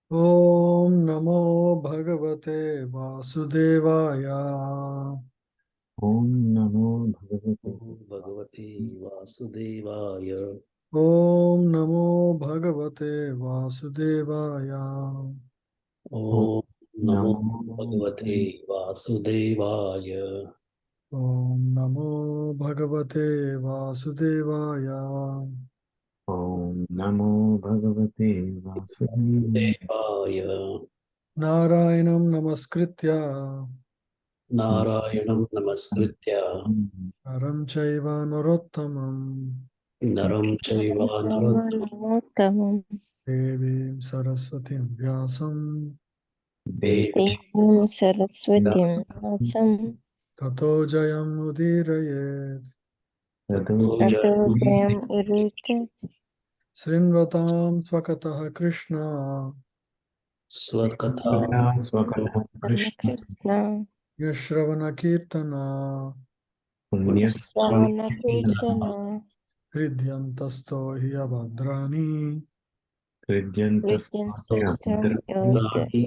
Om Namo Bhagavate Vasudevaya. Om Namo Bhagavate Om Bhagavate Vasudevaya. Om Namo Bhagavate Vasudevaya. Om Om Namo Namo Bhagavate Vasudevaya. Om Namo Bhagavate Vasudevaya. Om Namo Bhagavate Vasudevaya. Devaya. Narayanam Namaskritya Narayanam Namaskritya. Naram Chaiva Narottamam Naram Chaiva Narottam. Namaskaram. Devim Saraswatim Vyasam Devi Devim Saraswatim Vyasa. Vyasam Tato Jayam Udirayet Tato Tadoja Tato Jayam Jayam Urute Srinvatam Swakataha Krishna Swakata. Krishna Swakata Rama Krishna Krishna Yashravana Kirtana Punya Punyasravana Kirtana Hridyantasto Hyabhadrani Vidyan Kridyantasya Sastam Yodaya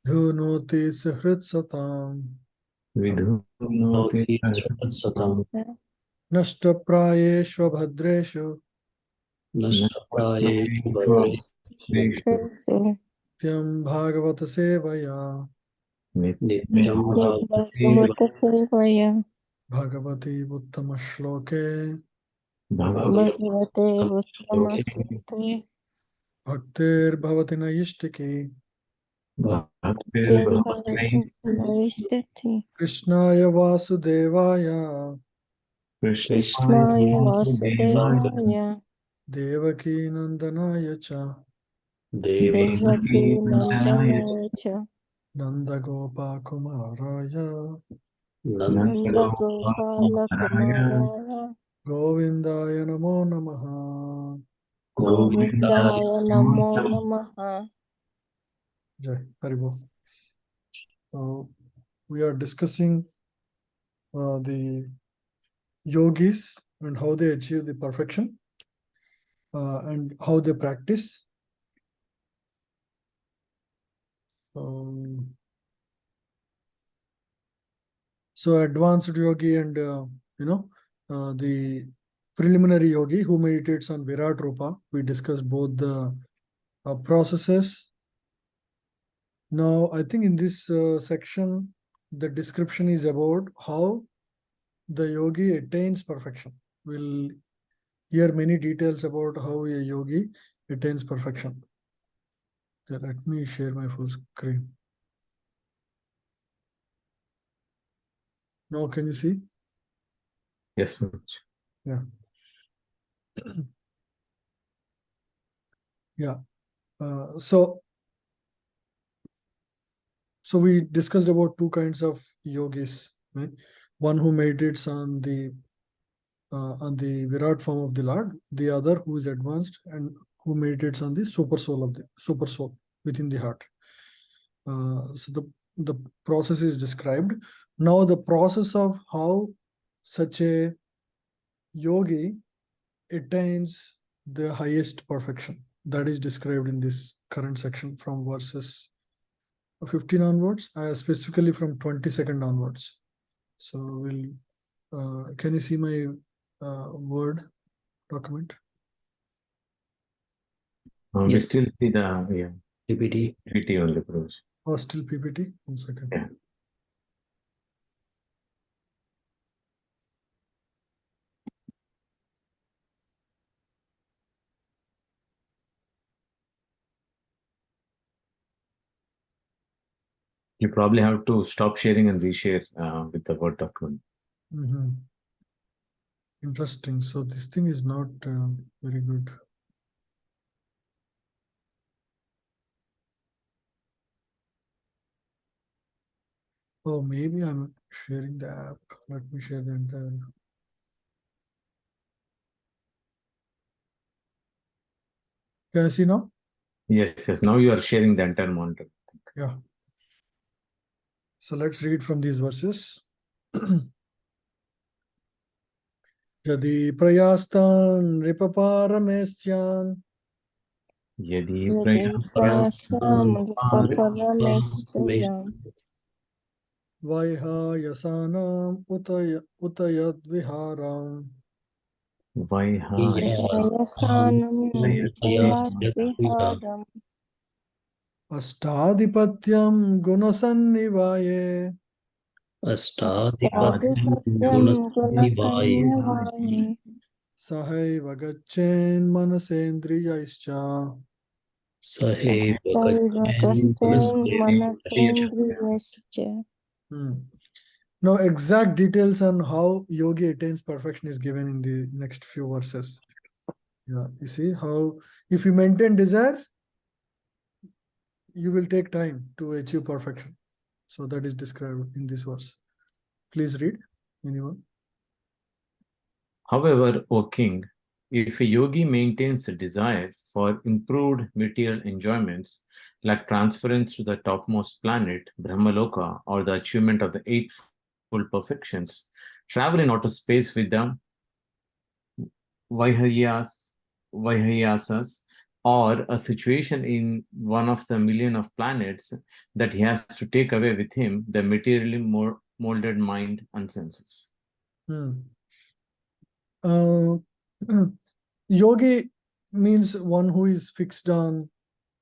Dhunoti Sahritsatam Vidhunoti Satam. Nashtaprayeshva Bhadreshu Nashtapraye Bhadre. Nashtaprayesu Kristu Tyam Bhagavata Sevaya Nityam Nityam Nitya Bhagavate Bhagavata Sevaya Bhagavati Uttama Shloke Bhagavata Bhagavate Bhagavate. Uttamaste Bhaktir Bhavati Naishtiki Bhaktir Bhaktir Bhavati Bhagavate Vaishtati Krishnaya Vasudevaya Krishna Krishnaya Vasudevaya Vasudevaya Devaki Nandanaya Cha Devaki Devaki Devaki Nandaya Nandana Cha Nanda Gopa Kumaraya Nanda Nanda Gopala Kumaraya Kumaraya Govindaya Namo Namaha. Govinda. Govindaya Namo Namaha. Jai Haribo. We are discussing the yogis and how they achieve the perfection and how they practice. So advanced yogi and the preliminary yogi who meditates on Virat Rupa. We discussed both the processes. Now, I think in this section, the description is about how the yogi attains perfection. We'll hear many details about how a yogi attains perfection. Okay, let me share my full screen. Now, can you see? Yes, Manoj. Yeah. Yeah. So we discussed about two kinds of yogis, right? One who meditates on the Virat form of the Lord, the other who is advanced and who meditates on the super soul within the heart. So the process is described. Now the process of how such a yogi attains the highest perfection, that is described in this current section from verses 15 onwards, specifically from 22nd onwards. So can you see my Word document? We Yes. still see the PPT. PPT only, Proj. Oh, still PPT? 1 second. Yeah. You probably have to stop sharing and reshare with the Word document. Interesting. So this thing is not very good. Oh, maybe I'm sharing the app. Let me share the entire. Can you see now? Yes. Now you are sharing the entire monitor. Yeah. So let's read from these verses. Yadi prayastan ripaparamesyan Yadi Yadi prayasamudpaparameshriyam Vaiha yasanam utayad viharam. Yasanam tayat viharam Astadipatyam gunasannivaye. Adhipatyam gunasannyavaye Sahaiva gacchen manasendriyaischa. Saivagasten manasendriyascha. Now, exact details on how yogi attains perfection is given in the next few verses. Yeah, you see how if you maintain desire, you will take time to achieve perfection. So that is described in this verse. Please read, anyone. However, O king, if a yogi maintains a desire for improved material enjoyments, like transference to the topmost planet, Brahmaloka, or the achievement of the eightfold perfections, travel in outer space with the Vihayasas, or a situation in one of the million of planets that he has to take away with him the materially molded mind and senses. Yogi means one who is fixed on,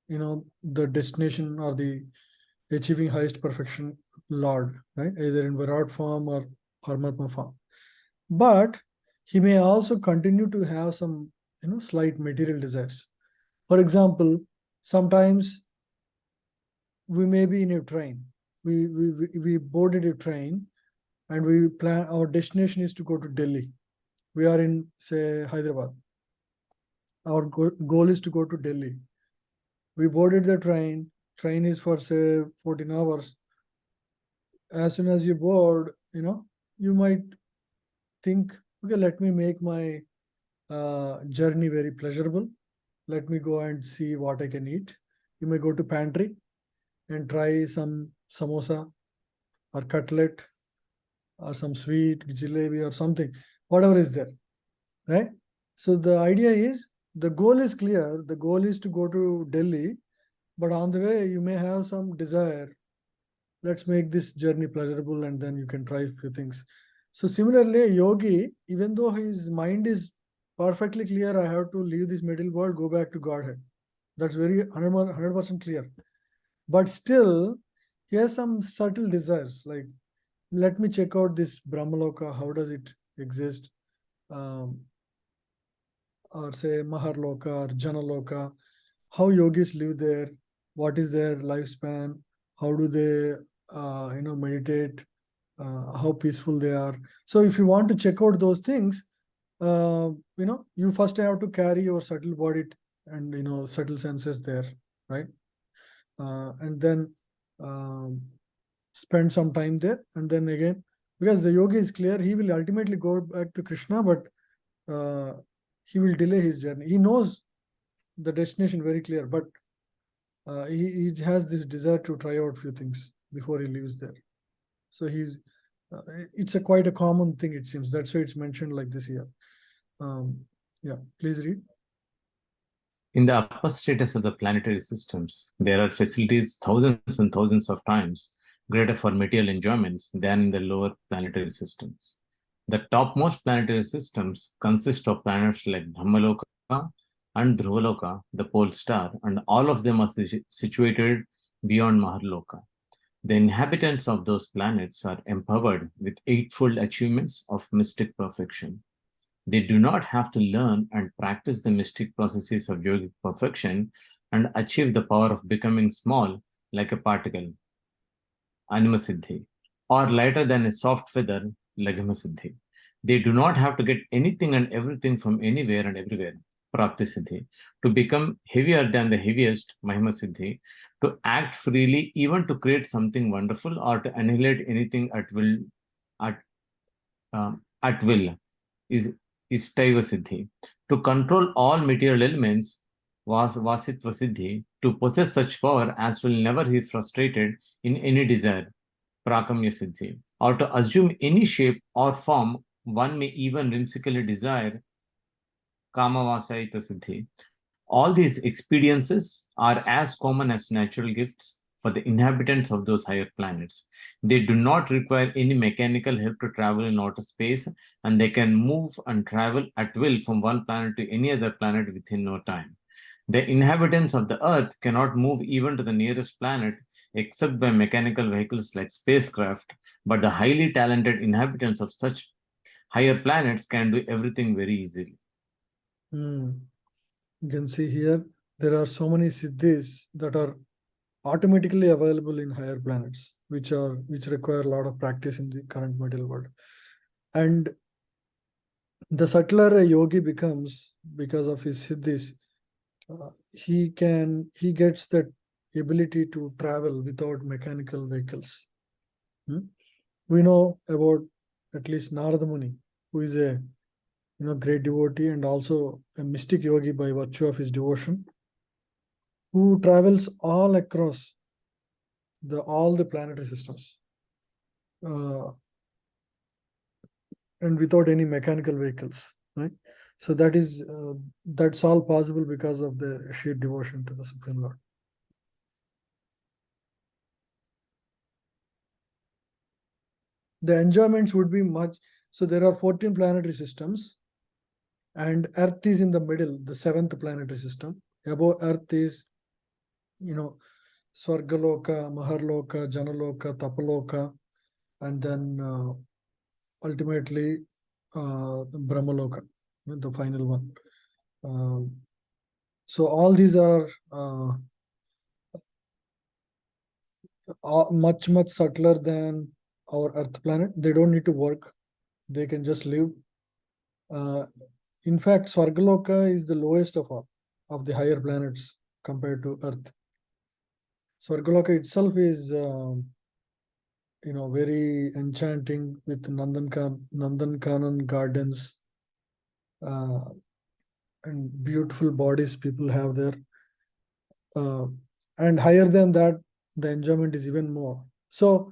the destination or the achieving highest perfection Lord, right? Either in Virat form or Paramatma form. But he may also continue to have some, slight material desires. For example, sometimes we may be in a train. We boarded a train and we plan our destination is to go to Delhi. We are in, say, Hyderabad. Our goal is to go to Delhi. We boarded the train. Train is for, say, 14 hours. As soon as you board, you might think, okay, let me make my journey very pleasurable. Let me go and see what I can eat. You may go to pantry and try some samosa or cutlet or some sweet jalebi or something, whatever is there, right? So the idea is, the goal is clear. The goal is to go to Delhi, but on the way you may have some desire. Let's make this journey pleasurable, and then you can try a few things. So similarly, a yogi, even though his mind is perfectly clear, I have to leave this material world, go back to Godhead. That's very 100% clear. But still, he has some subtle desires, like, let me check out this Brahmaloka, how does it exist? Or say Maharloka or Janaloka, how yogis live there, what is their lifespan, how do they meditate, how peaceful they are. So if you want to check out those things, you first have to carry your subtle body and subtle senses there, right? And then spend some time there, and then again, because the yogi is clear, he will ultimately go back to Krishna, but he will delay his journey. He knows the destination very clear, but he has this desire to try out few things before he leaves there. So it's quite a common thing, it seems. That's why it's mentioned like this here. Yeah, please read. In the upper status of the planetary systems, there are facilities thousands and thousands of times greater for material enjoyments than in the lower planetary systems. The topmost planetary systems consist of planets like Brahmaloka and Dhruvaloka, the pole star, and all of them are situated beyond Maharloka. The inhabitants of those planets are empowered with eightfold achievements of mystic perfection. They do not have to learn and practice the mystic processes of yogic perfection and achieve the power of becoming small like a particle, Animasiddhi, or lighter than a soft feather, Lagamasiddhi. They do not have to get anything and everything from anywhere and everywhere, Praptisiddhi, to become heavier than the heaviest, Mahimasiddhi, to act freely, even to create something wonderful, or to annihilate anything at will, is Istaiva Siddhi. To control all material elements was Vasitva Siddhi. To possess such power as will never be frustrated in any desire, Prakamya Siddhi. Or to assume any shape or form one may even whimsically desire, Kamavasaita Siddhi. All these experiences are as common as natural gifts for the inhabitants of those higher planets. They do not require any mechanical help to travel in outer space, and they can move and travel at will from one planet to any other planet within no time. The inhabitants of the Earth cannot move even to the nearest planet except by mechanical vehicles like spacecraft, but the highly talented inhabitants of such higher planets can do everything very easily. You can see here, there are so many siddhis that are automatically available in higher planets, which require a lot of practice in the current material world. And the subtler a yogi becomes because of his siddhis, he gets that ability to travel without mechanical vehicles. We know about at least Narada Muni, who is a great devotee and also a mystic yogi by virtue of his devotion, who travels all across all the planetary systems, and without any mechanical vehicles, right? So that's all possible because of the sheer devotion to the Supreme Lord. The enjoyments would be much. So there are 14 planetary systems, and Earth is in the middle, the 7th planetary system. Above Earth is, Swargaloka, Maharloka, Janaloka, Tapaloka, and then ultimately Brahmaloka, the final one. So all these are much subtler than our Earth planet. They don't need to work; they can just live. In fact, Swargaloka is the lowest of all of the higher planets compared to Earth. Swargaloka itself is, very enchanting with Nandankanan gardens and beautiful bodies people have there. And higher than that, the enjoyment is even more. So,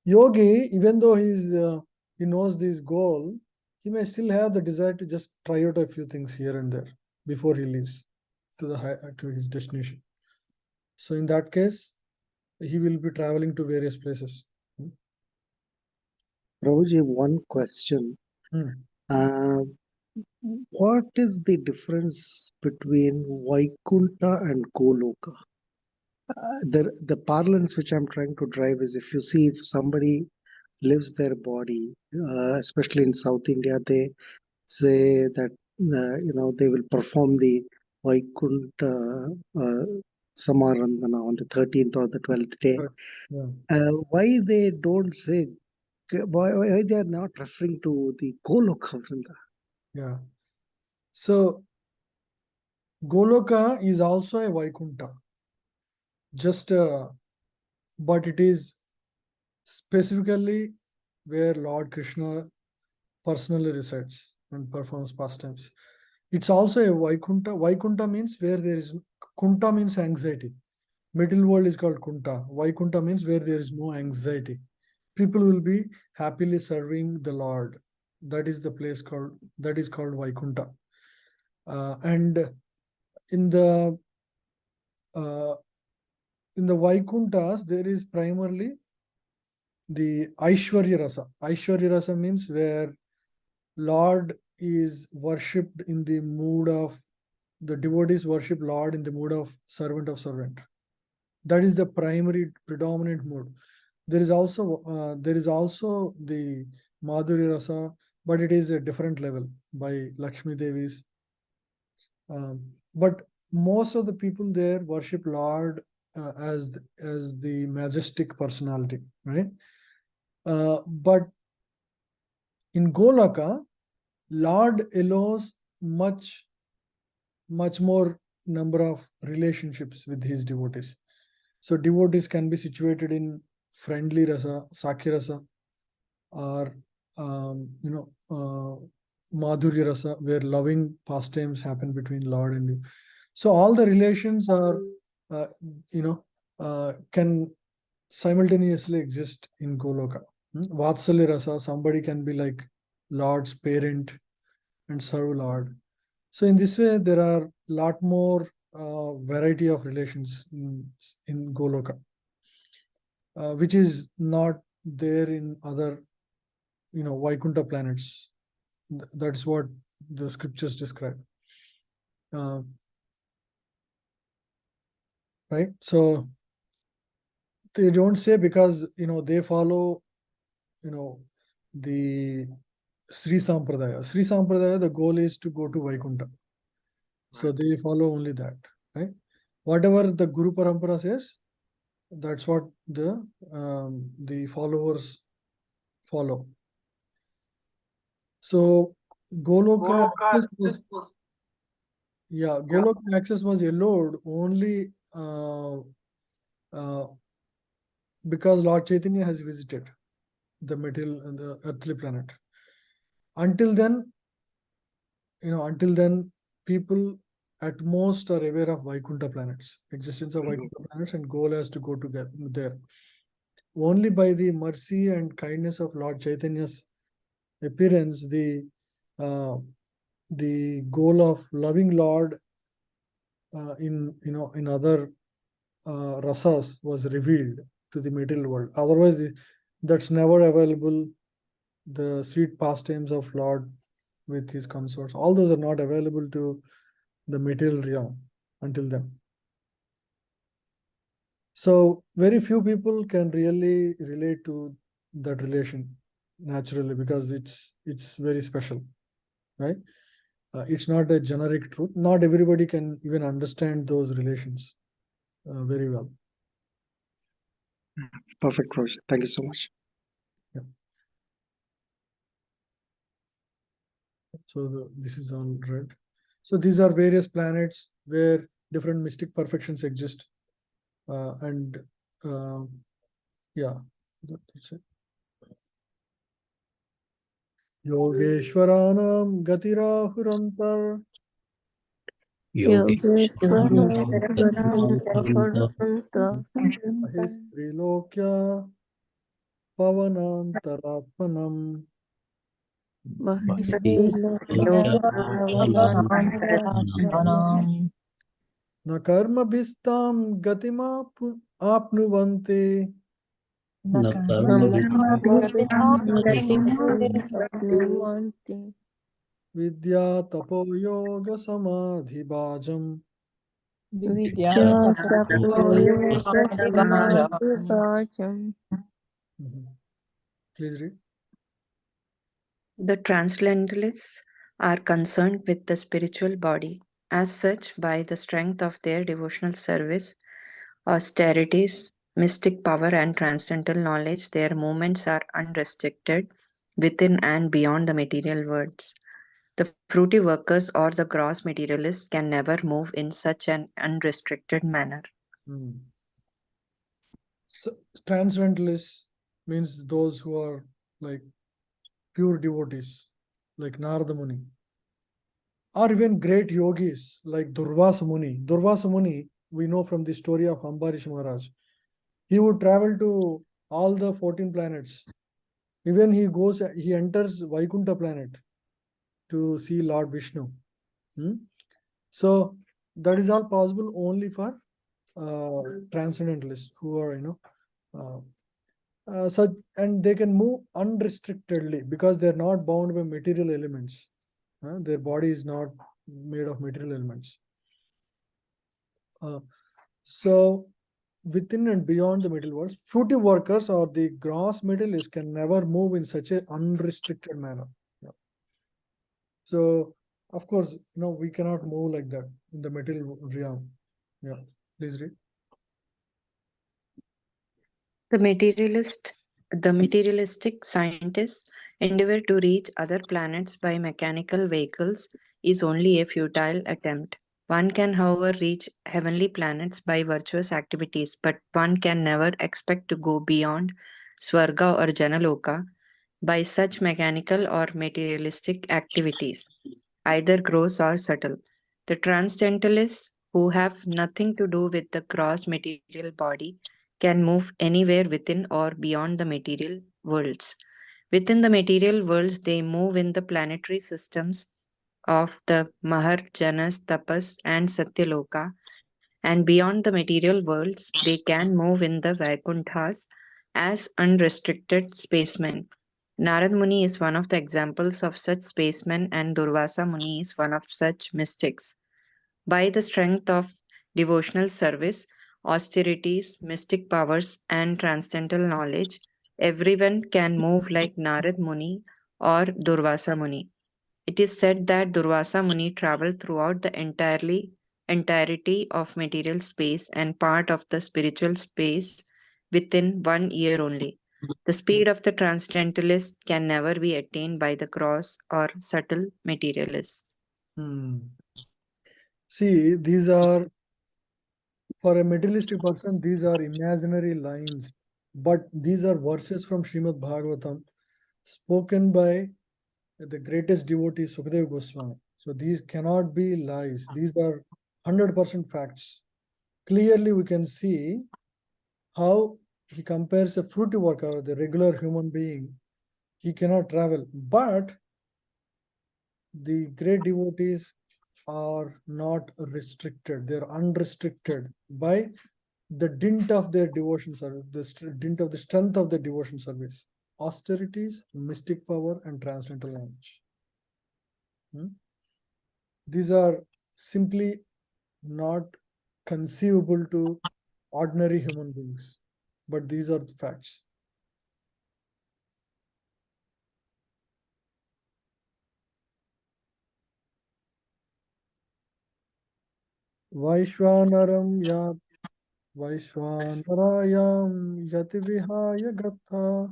yogi, even though he knows this goal, he may still have the desire to just try out a few things here and there before he leaves to his destination. So in that case, he will be traveling to various places. Prabhuji, one question. What is the difference between Vaikuntha and Goloka? The parlance which I'm trying to drive is, if you see, if somebody lives their body, especially in South India, they say that they will perform the Vaikuntha Samarandana on the 13th or the 12th day. Yeah. Why they don't say, why they are not referring to the Goloka Vrinda? Yeah. So Goloka is also a Vaikuntha. But it is specifically where Lord Krishna personally resides and performs pastimes. It's also a Vaikuntha. Vaikuntha means where there is, Kunta means anxiety. Middle world is called Kunta. Vaikuntha means where there is no anxiety. People will be happily serving the Lord. That is the place called Vaikuntha. And in the Vaikunthas, there is primarily the Aishwarya Rasa. Aishwarya Rasa means where Lord is worshipped in the mood of, the devotees worship Lord in the mood of servant of servant. That is the primary predominant mood. There is also the Madhurya Rasa, but it is a different level by Lakshmi Devis. But most of the people there worship Lord as the majestic personality, right? But in Golaka, Lord allows much more number of relationships with his devotees. So devotees can be situated in friendly rasa, Sakya rasa, or Madhurya rasa, where loving pastimes happen between Lord and you. So all the relations are, can simultaneously exist in Goloka. Vatsalya rasa, somebody can be like Lord's parent and serve Lord. So in this way, there are a lot more variety of relations in Goloka, which is not there in other, Vaikuntha planets. That's what the scriptures describe. Right? So they don't say because, they follow, the Sri Sampradaya. Sri Sampradaya, the goal is to go to Vaikuntha. So they follow only that, right? Whatever the Guru Parampara says, that's what the followers follow. So Goloka access was, Goloka access was allowed only because Lord Chaitanya has visited the material and the earthly planet. Until then, people at most are aware of Vaikuntha planets, existence of Vaikuntha planets, and goal has to go together there. Only by the mercy and kindness of Lord Chaitanya's appearance, the goal of loving Lord in other rasas was revealed to the material world. Otherwise, that's never available. The sweet pastimes of Lord with his consorts, all those are not available to the material realm until then. So very few people can really relate to that relation naturally because it's very special, right? It's not a generic truth. Not everybody can even understand those relations very well. Perfect, Roger. Thank you so much. So this is all right. So these are various planets where different mystic perfections exist, and yeah, that's it. Yogeshwaranam gatirahurantar Mahestrilokya Pavanantaratmanam Na karma bistam gatima apnuvante Vidya tapo yoga samadhi bhajam. Please read. The transcendentalists are concerned with the spiritual body. As such, by the strength of their devotional service, austerities, mystic power, and transcendental knowledge, their movements are unrestricted within and beyond the material worlds. The fruity workers or the gross materialists can never move in such an unrestricted manner. So, transcendentalists means those who are like pure devotees, like Narada Muni, or even great yogis like Durvasa Muni. Durvasa Muni, we know from the story of Ambarish Maharaj. He would travel to all the 14 planets. Even he enters Vaikuntha planet to see Lord Vishnu. So that is all possible only for transcendentalists who are, such, and they can move unrestrictedly because they're not bound by material elements. Their body is not made of material elements. So within and beyond the material worlds, fruity workers or the gross materialists can never move in such an unrestricted manner. So of course, we cannot move like that in the material realm. Yeah, please read. The materialistic scientists endeavor to reach other planets by mechanical vehicles is only a futile attempt. One can, however, reach heavenly planets by virtuous activities, but one can never expect to go beyond Swarga or Janaloka by such mechanical or materialistic activities, either gross or subtle. The transcendentalists, who have nothing to do with the gross material body, can move anywhere within or beyond the material worlds. Within the material worlds, they move in the planetary systems of the Mahar, Janas, Tapas, and Satyaloka, and beyond the material worlds, they can move in the Vaikunthas as unrestricted spacemen. Narad Muni is one of the examples of such spacemen, and Durvasa Muni is one of such mystics. By the strength of devotional service, austerities, mystic powers, and transcendental knowledge, everyone can move like Narad Muni or Durvasa Muni. It is said that Durvasa Muni traveled throughout the entirety of material space and part of the spiritual space within 1 year only. The speed of the transcendentalist can never be attained by the gross or subtle materialists. See, these are, for a materialistic person, these are imaginary lines, but these are verses from Srimad Bhagavatam spoken by the greatest devotee Sukadeva Goswami. So these cannot be lies. These are 100% facts. Clearly, we can see how he compares a fruity worker, the regular human being. He cannot travel, but the great devotees are not restricted. They're unrestricted by the dint of their devotion service, the dint of the strength of their devotion service, austerities, mystic power, and transcendental knowledge. These are simply not conceivable to ordinary human beings, but these are the facts. Vaishvanaram ya Vaishvanarayam yati vihaya gatha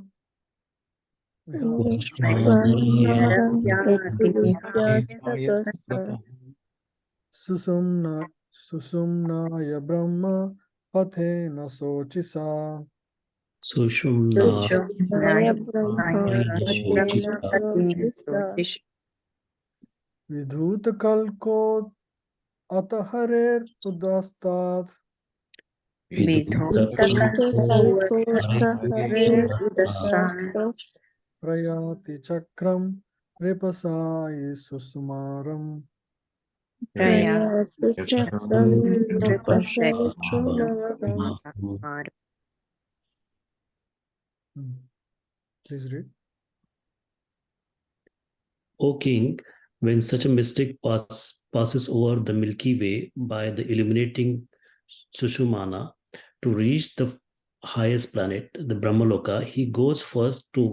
susumnaya brahma pathe na sochisa vidhut kalko ataharer udastat prayati chakram repasayi susumaram. Please read. O king, when such a mystic passes over the Milky Way by the illuminating Sushumana to reach the highest planet, the Brahmaloka, he goes first to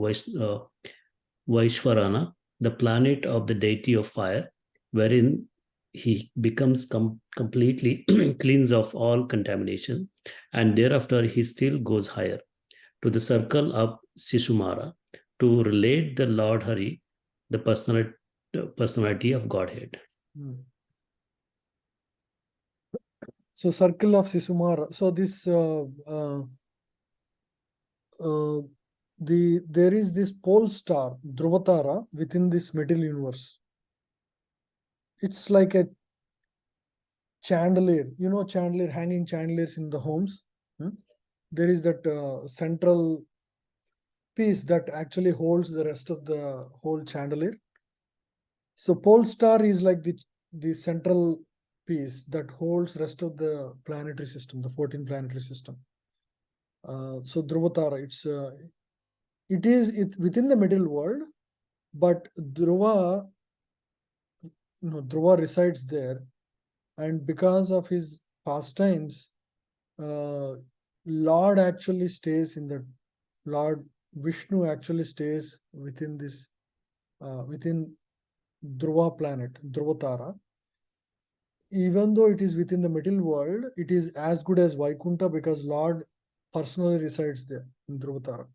Vaishvarana, the planet of the deity of fire, wherein he becomes completely cleansed of all contamination, and thereafter he still goes higher to the circle of Sisumara to relate the Lord Hari, the personality of Godhead. So circle of Sisumara. So this there is this pole star Dhruvatara within this material universe. It's like a chandelier, you know, chandelier, hanging chandeliers in the homes. There is that central piece that actually holds the rest of the whole chandelier. So pole star is like the central piece that holds rest of the planetary system, the 14 planetary system. So Dhruvatara, it is within the middle world, but Dhruva resides there, and because of his pastimes, Lord actually stays in the Lord Vishnu actually stays within this within Dhruva planet, Dhruvatara. Even though it is within the middle world, it is as good as Vaikunta because Lord personally resides there in Dhruvatara,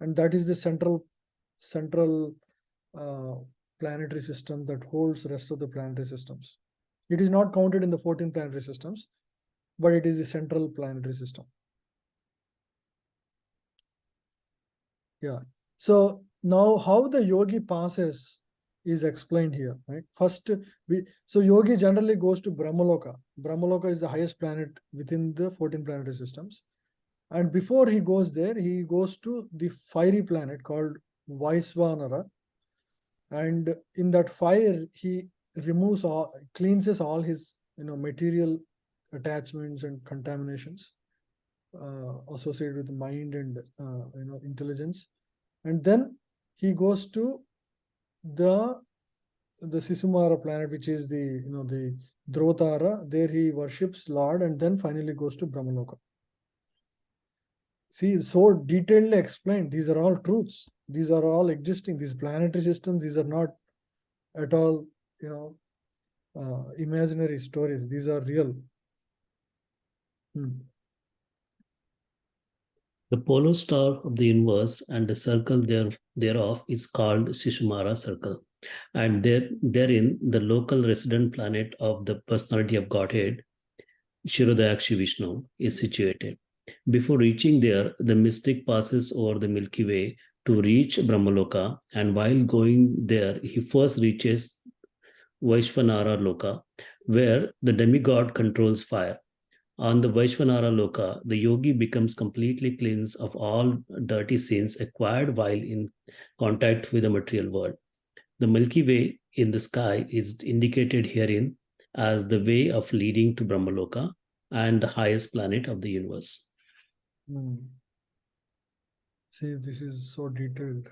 and that is the central planetary system that holds rest of the planetary systems. It is not counted in the 14 planetary systems, but it is the central planetary system. Yeah. So now how the yogi passes is explained here, right? First, so yogi generally goes to Brahmaloka. Brahmaloka is the highest planet within the 14 planetary systems. And before he goes there, he goes to the fiery planet called Vaisvanara. And in that fire, he removes all, cleanses all his material attachments and contaminations associated with the mind and intelligence, and then he goes to the Sisumara planet, which is the the Dhruvatara. There he worships Lord, and then finally goes to Brahmaloka. See, so detailedly explained. These are all truths. These are all existing. These planetary systems. These are not at all imaginary stories. These are real. The polo star of the universe and the circle thereof is called Shishumara circle. And therein, the local resident planet of the personality of Godhead, Shirodayakshi Vishnu, is situated. Before reaching there, the mystic passes over the Milky Way to reach Brahmaloka, and while going there, he first reaches Vaishvanara Loka, where the demigod controls fire. On the Vaishvanara Loka, the yogi becomes completely cleansed of all dirty sins acquired while in contact with the material world. The Milky Way in the sky is indicated herein as the way of leading to Brahmaloka and the highest planet of the universe. See, this is so detailed.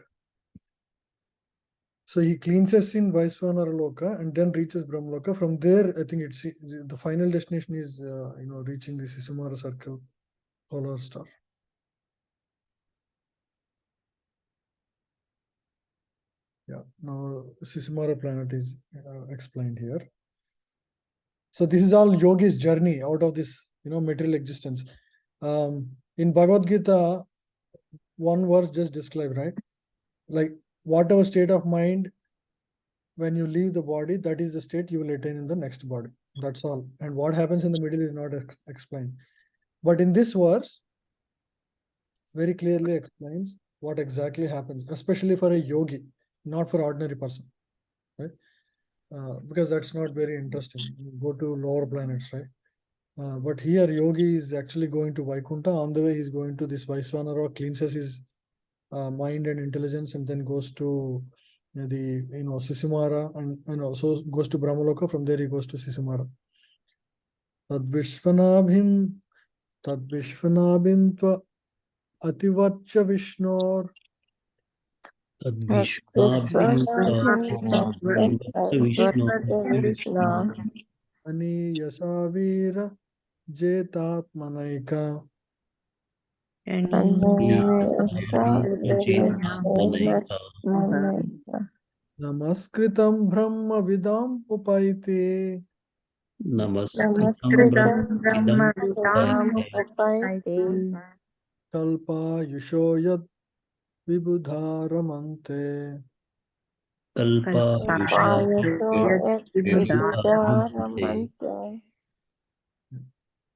So he cleanses in Vaishvanara Loka and then reaches Brahmaloka. From there, I think it's the final destination is reaching the Sisumara circle, polar star. Yeah, now Sisumara planet is explained here. So this is all yogi's journey out of this material existence. In Bhagavad Gita, one verse just described, right? Like whatever state of mind when you leave the body, that is the state you will attain in the next body. That's all. And what happens in the middle is not explained. But in this verse, very clearly explains what exactly happens, especially for a yogi, not for ordinary person, right? Because that's not very interesting. You go to lower planets, right? But here, yogi is actually going to Vaikuntha. On the way, he's going to this Vaishvanara, cleanses his mind and intelligence, and then goes to the Sisumara, and also goes to Brahmaloka. From there, he goes to Sisumara. Tadvishvanabhim tva ativaccha Vishnor ani yasavira jetatmanaika. Namaskritam Brahma Vidam Upaite. Kalpa Yushoyat Vibudharamante.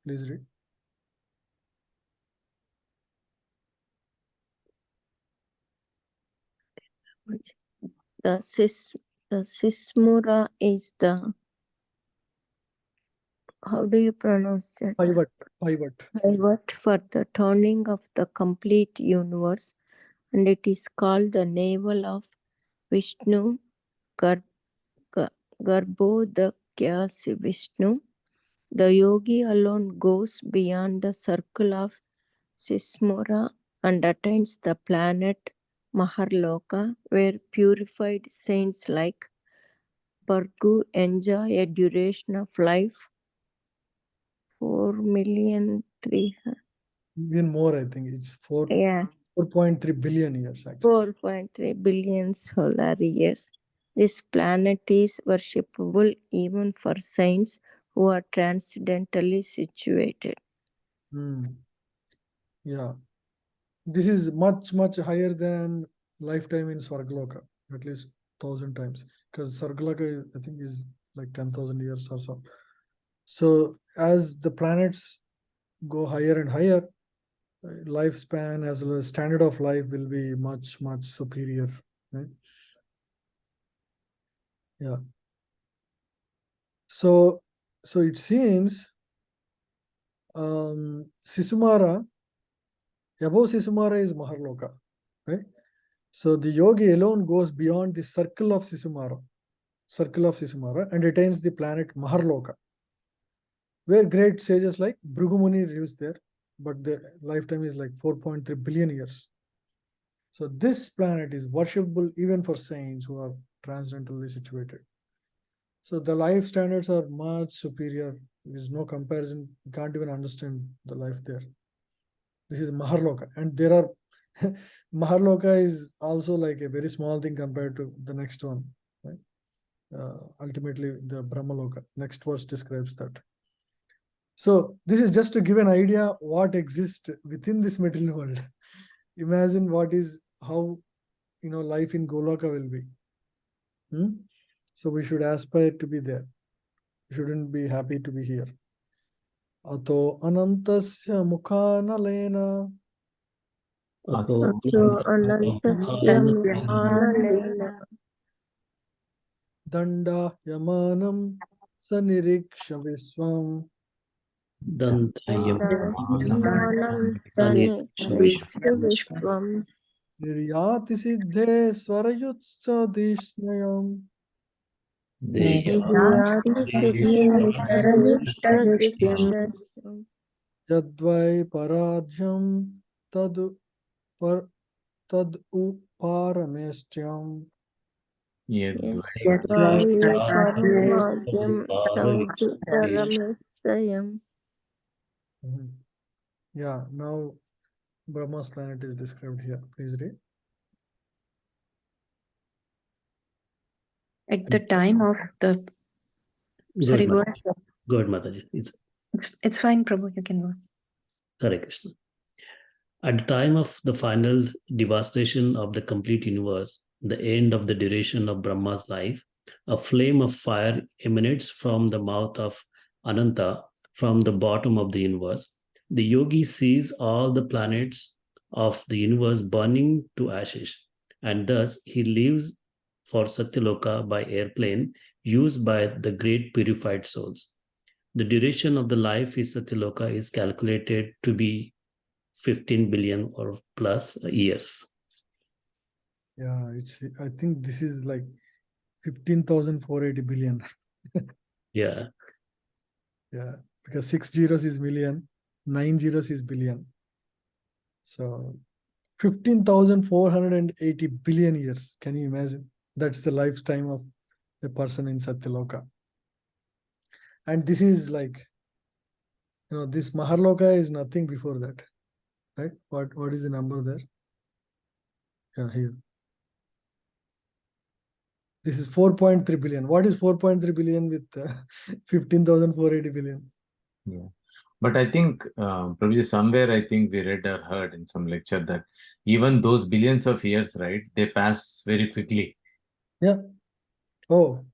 Please read. The Sismura is the, how do you pronounce that? Pivot. Pivot for the turning of the complete universe, and it is called the navel of Vishnu, Garbhodakya Vishnu. The yogi alone goes beyond the circle of Sismura and attains the planet Maharloka, where purified saints like Bhargu enjoy a duration of life 4,300,000. Even more, I think it's 4.3 billion years actually. 4.3 billion solar years. This planet is worshipable even for saints who are transcendentally situated. Yeah. This is much higher than lifetime in Swargaloka, at least 1,000 times. Because Swargaloka, I think, is like 10,000 years or so. So as the planets go higher and higher, lifespan as well as standard of life will be much superior, right? Yeah. So it seems Sisumara, above Sisumara is Maharloka, right? So the yogi alone goes beyond the circle of Sisumara. circle of Sisumara, and attains the planet Maharloka, where great sages like Bhrigumuni lives there, but the lifetime is like 4.3 billion years. So this planet is worshipable even for saints who are transcendentally situated. So the life standards are much superior. There is no comparison. You can't even understand the life there. This is Maharloka, and there are Maharloka is also like a very small thing compared to the next one. Right? Ultimately, the Brahmaloka. Next verse describes that. So this is just to give an idea what exists within this material world. Imagine how life in Goloka will be. So we should aspire to be there. We shouldn't be happy to be here. Ato anantasya mukhanalena Ato Anantasya Mukhanalena danda yamanam saniriksha viswam Dantayam Dandayamanam Saniriksha Vishwam niryati siddhe swarayutsa dishnayam Niyati Siddhe Sarayutta Dishnayam yadvai paradhyam tad uparamestyam Yadvai Paramadhyam Taudu Paramesayam. Yeah, now Brahma's planet is described here. Please read. At the time of the sorry, go ahead. Go ahead, Mataji. It's fine, Prabhu. You can go. Hare Krishna. At the time of the final devastation of the complete universe, the end of the duration of Brahma's life, a flame of fire emanates from the mouth of Ananta, from the bottom of the universe. The yogi sees all the planets of the universe burning to ashes, and thus he leaves for Satyaloka by airplane used by the great purified souls. The duration of the life in Satyaloka is calculated to be 15 billion or plus years. Yeah, I think this is like 15,480 billion. Yeah. Yeah, because 6 zeros is million, 9 zeros is billion. So 15,480 billion years. Can you imagine? That's the lifetime of a person in Satyaloka. And this is like, this Maharloka is nothing before that, right? What is the number there? Yeah, here. This is 4.3 billion. What is 4.3 billion with 15,480 billion? Yeah. But I think, Prabhuji, somewhere I think we read or heard in some lecture that even those billions of years, right, they pass very quickly. Yeah. Oh.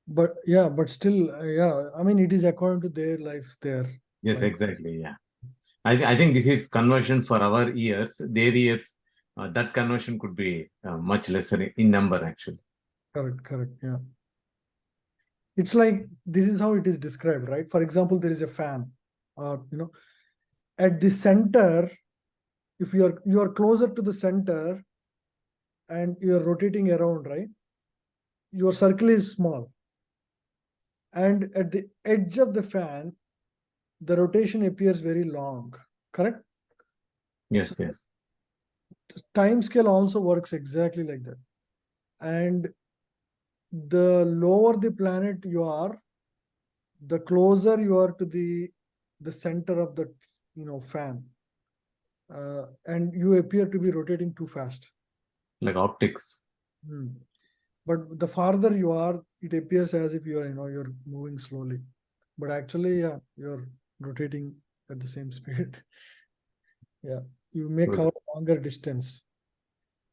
But yeah, but still, yeah, I mean, it is according to their life there. Yes, Like, exactly. Yeah. I think this is conversion for our years. Their years, that conversion could be much lesser in number, actually. correct. Yeah. It's like, this is how it is described, right? For example, there is a fan, or, at the center, if you are closer to the center and you are rotating around, right? Your circle is small. And at the edge of the fan, the rotation appears very long, correct? Yes, So yes. time scale also works exactly like that. And the lower the planet you are, the closer you are to the center of the fan, and you appear to be rotating too fast. Like optics. But the farther you are, it appears as if you are you're moving slowly, but actually, yeah, you're rotating at the same speed. Yeah, you may Good. cover longer distance.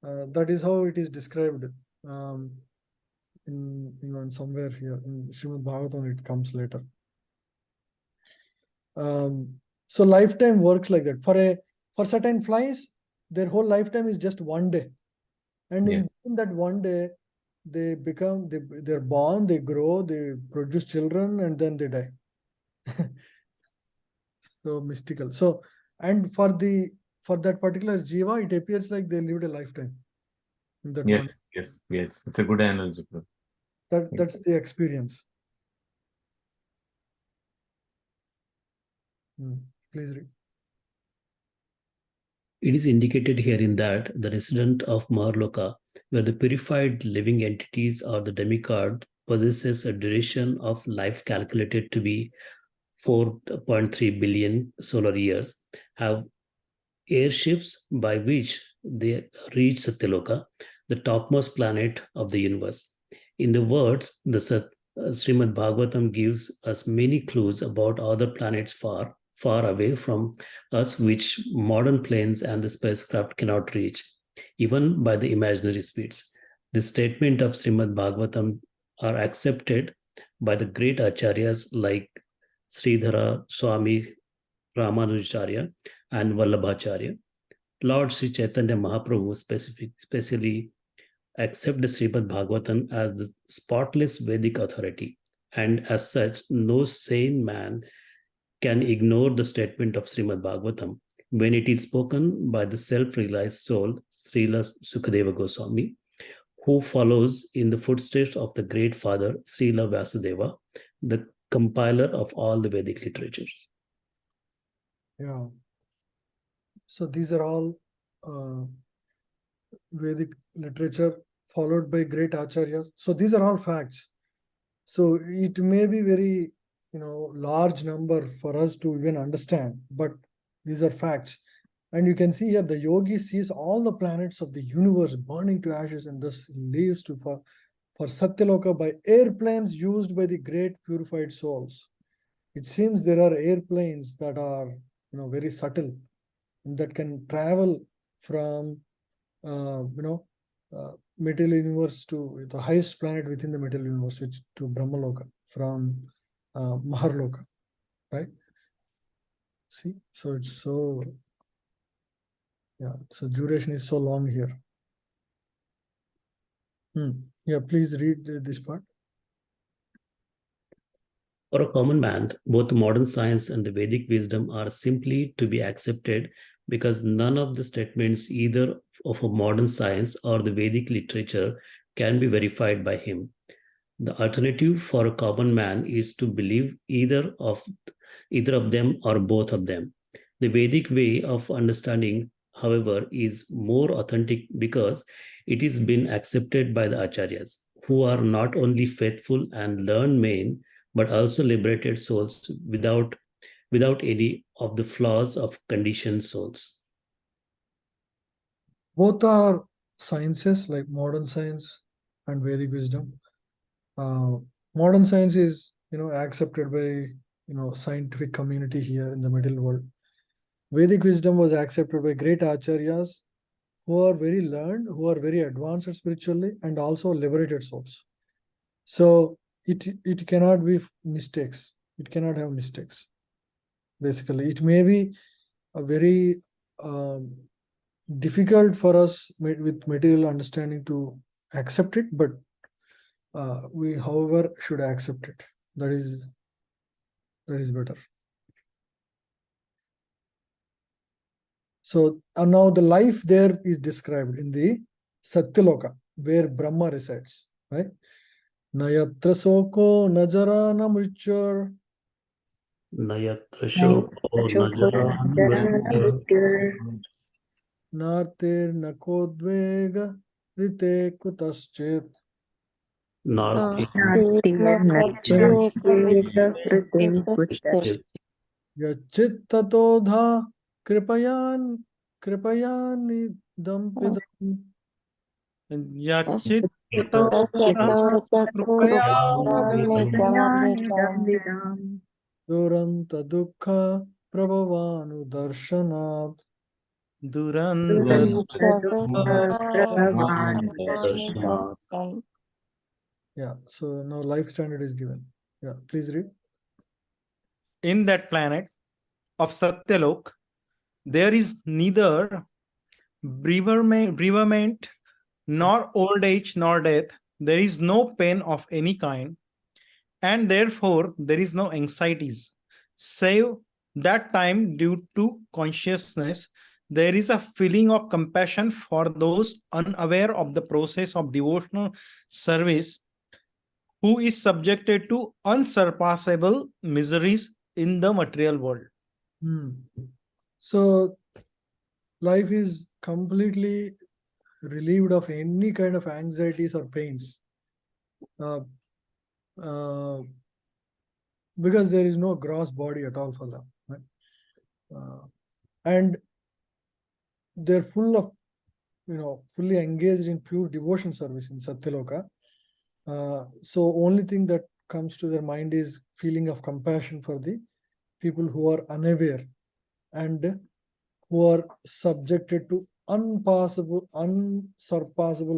That is how it is described in somewhere here in Srimad Bhagavatam. It comes later. So lifetime works like that. For certain flies, their whole lifetime is just one day, and Yes. in that one day, they're born, they grow, they produce children, and then they die. So mystical. So, and for that particular jiva, it appears like they lived a lifetime. in that one. Yes. It's a good analogy, bro. That's the experience. Please read. It is indicated herein that the resident of Maharloka, where the purified living entities or the demigod, possesses a duration of life calculated to be 4.3 billion solar years, have airships by which they reach Satyaloka, the topmost planet of the universe. In the words, the Srimad Bhagavatam gives us many clues about other planets far away from us, which modern planes and the spacecraft cannot reach, even by the imaginary speeds. The statement of Srimad Bhagavatam are accepted by the great acharyas like Sridhara, Swami Ramanujacharya, and Vallabhacharya. Lord Sri Chaitanya Mahaprabhu specially accepted Srimad Bhagavatam as the spotless Vedic authority, and as such, no sane man can ignore the statement of Srimad Bhagavatam when it is spoken by the self-realized soul, Srila Sukadeva Goswami, who follows in the footsteps of the great father, Srila Vasudeva, the compiler of all the Vedic literatures. Yeah. So these are all Vedic literature followed by great acharyas. So these are all facts. So it may be very, large number for us to even understand, but these are facts. And you can see here the yogi sees all the planets of the universe burning to ashes and thus leaves for Satyaloka by airplanes used by the great purified souls. It seems there are airplanes that are, very subtle and that can travel from, material universe to the highest planet within the material universe, which to Brahmaloka from Maharloka, right? See, so it's so, so duration is so long here. Yeah, please read this part. For a common man, both modern science and the Vedic wisdom are simply to be accepted because none of the statements either of a modern science or the Vedic literature can be verified by him. The alternative for a common man is to believe either of them or both of them. The Vedic way of understanding, however, is more authentic because it has been accepted by the acharyas, who are not only faithful and learned men, but also liberated souls without any of the flaws of conditioned souls. Both are sciences like modern science and Vedic wisdom. Modern science is, accepted by, scientific community here in the middle world. Vedic wisdom was accepted by great acharyas who are very learned, who are very advanced spiritually, and also liberated souls. So it cannot be mistakes. It cannot have mistakes. Basically, it may be a very difficult for us with material understanding to accept it, but we, however, should accept it. That is better. So now the life there is described in the Satyaloka, where Brahma resides, right? Nayatra soko najara namrichur. Nayatra shoko najara Nartir nakodvega rite kutaschet. Yachittadha kripayani dampidam. Duranta dukkha prabhavanu darshanat. Yeah, so now life standard is given. Yeah, please read. In that planet of Satyalok, there is neither bereavement, nor old age, nor death. There is no pain of any kind, and therefore there is no anxieties, save that time due to consciousness there is a feeling of compassion for those unaware of the process of devotional service who is subjected to unsurpassable miseries in the material world. Hmm. So life is completely relieved of any kind of anxieties or pains. Uh, uh, because there is no gross body at all for them. Right? And they're full of, fully engaged in pure devotion service in Satyaloka. So only thing that comes to their mind is feeling of compassion for the people who are unaware and who are subjected to unsurpassable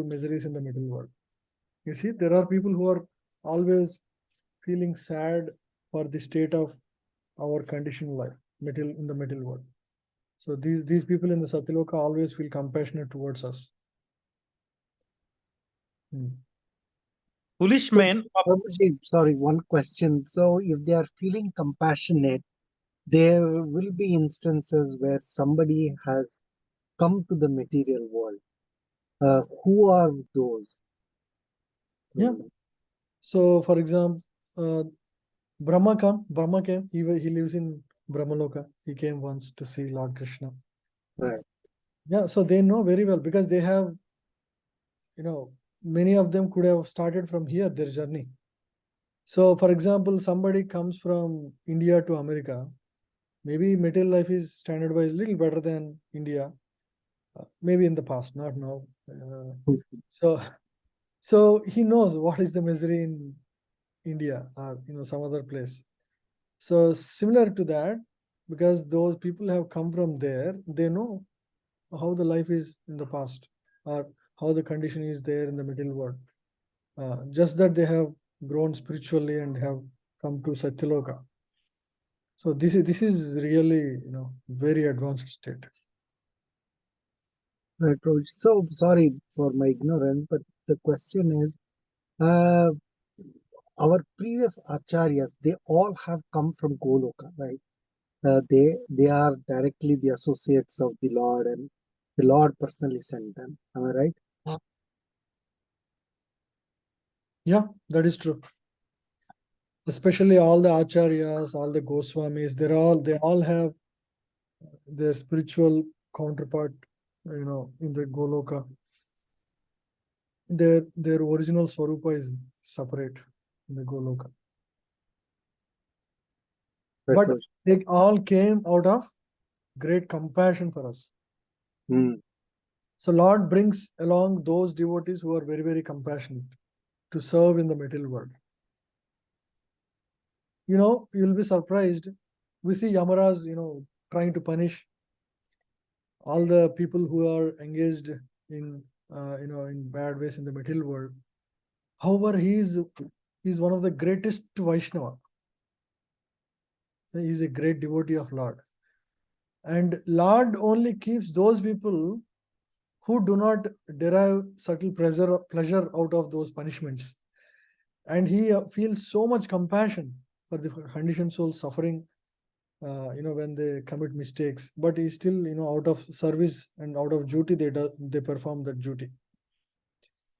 miseries in the middle world. You see, there are people who are always feeling sad for the state of our conditioned life, in the middle world. So these people in the Satyaloka always feel compassionate towards us. Foolish So, men of Prabhuji, sorry, one question. So, if they are feeling compassionate, there will be instances where somebody has come to the material world. Who are those? Yeah. So, for example, Brahma came. He lives in Brahmaloka. He came once to see Lord Krishna. Right. Yeah. So they know very well because they have, many of them could have started from here their journey. So, for example, somebody comes from India to America. Maybe material life is standard-wise a little better than India. Maybe in the past, not now. So he knows what is the misery in India or some other place. So similar to that, because those people have come from there, they know how the life is in the past or how the condition is there in the middle world. Just that they have grown spiritually and have come to Satyaloka. So this is really very advanced state. Right, Prabhuji. So, sorry for my ignorance, but the question is, our previous acharyas, they all have come from Goloka, right? They are directly the associates of the Lord, and the Lord personally sent them. Am I right? Yeah, that is true. Especially all the acharyas, all the Goswamis, they all have their spiritual counterpart, in the Goloka. Their original Swarupa is separate in the Goloka. Right, But Prabhuji. they all came out of great compassion for us. Hmm. So Lord brings along those devotees who are very, very compassionate to serve in the material world. You'll be surprised. We see Yamaras, trying to punish all the people who are engaged in, in bad ways in the material world. However, he's one of the greatest Vaishnava. He is a great devotee of Lord. And Lord only keeps those people who do not derive subtle pleasure out of those punishments. And he feels so much compassion for the conditioned souls suffering, when they commit mistakes. But he still, out of service and out of duty, they perform that duty.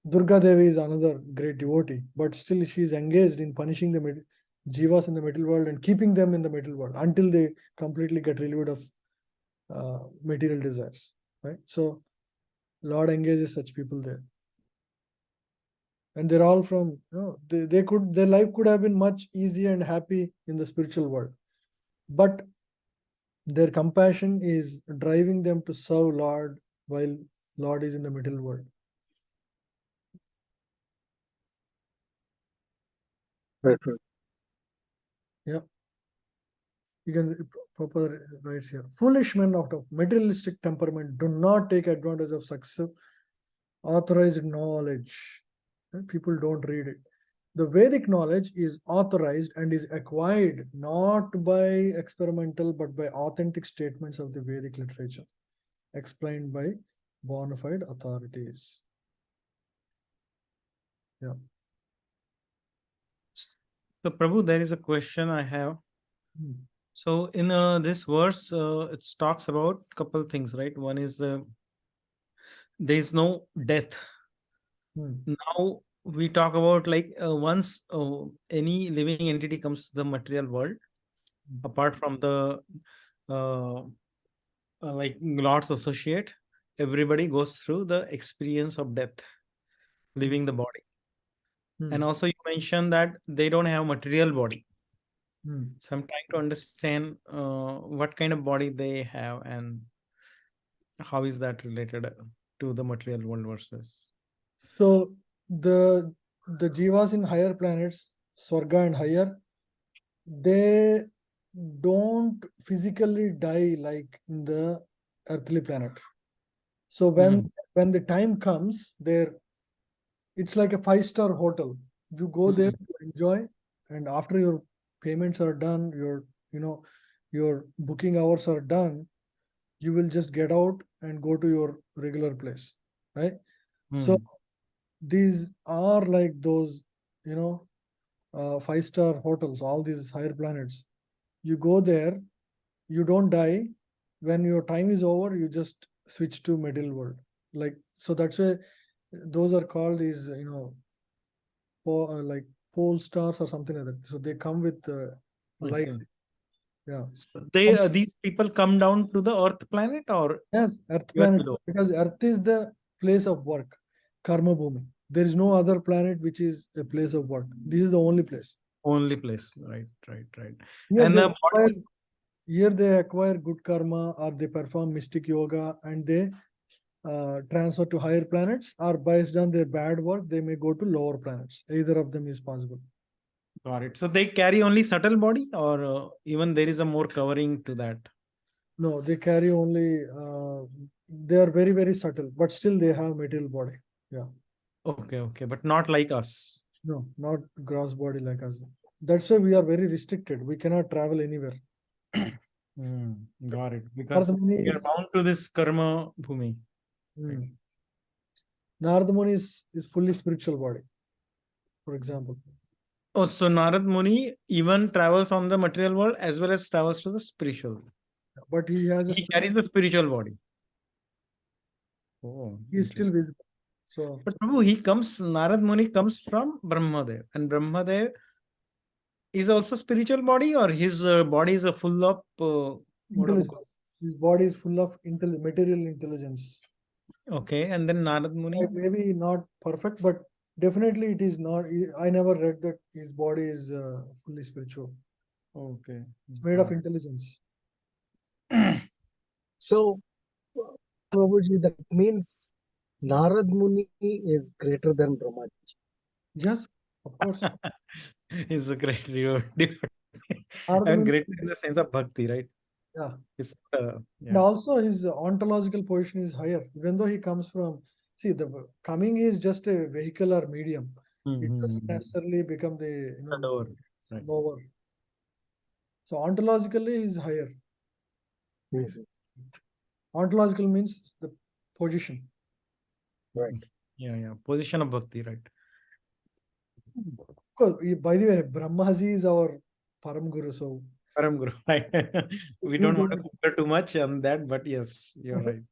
Durga Devi is another great devotee, but still she is engaged in punishing the jivas in the middle world and keeping them in the middle world until they completely get relieved of material desires. Right? So Lord engages such people there. And they're all from, their life could have been much easier and happy in the spiritual world. But their compassion is driving them to serve Lord while Lord is in the middle world. Right, right. Yeah. You can proper writes here. Foolish men out of materialistic temperament do not take advantage of success, authorized knowledge. People don't read it. The Vedic knowledge is authorized and is acquired not by experimental but by authentic statements of the Vedic literature, explained by bona fide authorities. Yeah. So, Prabhu, there is a question I have. So in this verse, it talks about a couple things, right? One is there is no death. Hmm. Now we talk about like once any living entity comes to the material world, apart from the like Lord's associate, everybody goes through the experience of death, leaving the body. Hmm. And also you mentioned that they don't have material body. Hmm. So I'm trying to understand what kind of body they have and how is that related to the material world versus. So the jivas in higher planets, Swarga and higher, they don't physically die like in the earthly planet. So when the time comes, there it's like a 5-star hotel. You go there to enjoy, and after your payments are done, your booking hours are done, you will just get out and go to your regular place, right? So these are like those, 5-star hotels, all these higher planets. You go there, you don't die. When your time is over, you just switch to material world. Like, so that's why those are called these, like pole stars or something like that. So they come with I light. see. Yeah. So they these people come down to the Earth planet or Yes, Earth you are planet, below? because Earth is the place of work, Karma Bhumi. There is no other planet which is a place of work. This is the only place. Only place, right, right, right. Here And they the acquire, body, here they acquire good karma, or they perform mystic yoga, and they transfer to higher planets, or based on their bad work, they may go to lower planets. Either of them is possible. got it. So they carry only subtle body or even there is a more covering to that? No, they carry only, they are very, very subtle, but still they have material body. Yeah. Okay, okay, but not like us. No, not gross body like us. That's why we are very restricted. We cannot travel anywhere. Got it. Because we are bound to this karma bhumi. Narada Muni is fully spiritual body, for example. Oh, so Narad Muni even travels on the material world as well as travels to the spiritual world. But he has a He carries the spiritual body. Oh, he is still interesting. visible. So But Prabhu, Narad Muni comes from Brahmadev, and Brahmadev is also spiritual body, or his body is a full of what do you call intelligence. His body is full of material intelligence. it? Okay, and then Narad Muni. Like maybe not perfect, but definitely it is not. I never read that his body is fully spiritual. Okay. It's made of intelligence. So, Prabhuji, that means Narad Muni is greater than Brahmaji. Yes, of course. He's a great devotee. Narada And Muni great is- in the sense of bhakti, right? Yeah. It's, And yeah. also his ontological position is higher, even though he comes from, see, the coming is just a vehicle or medium. It doesn't necessarily become the Lower, right. lower. So ontologically is higher. Ontological means the position. Right. Yeah, yeah. Position of bhakti, right? Of course, by the way, Brahmaji is our Param Guru. So Param Guru, right? We pure don't want to devotee. compare too much on that, but yes, you're right.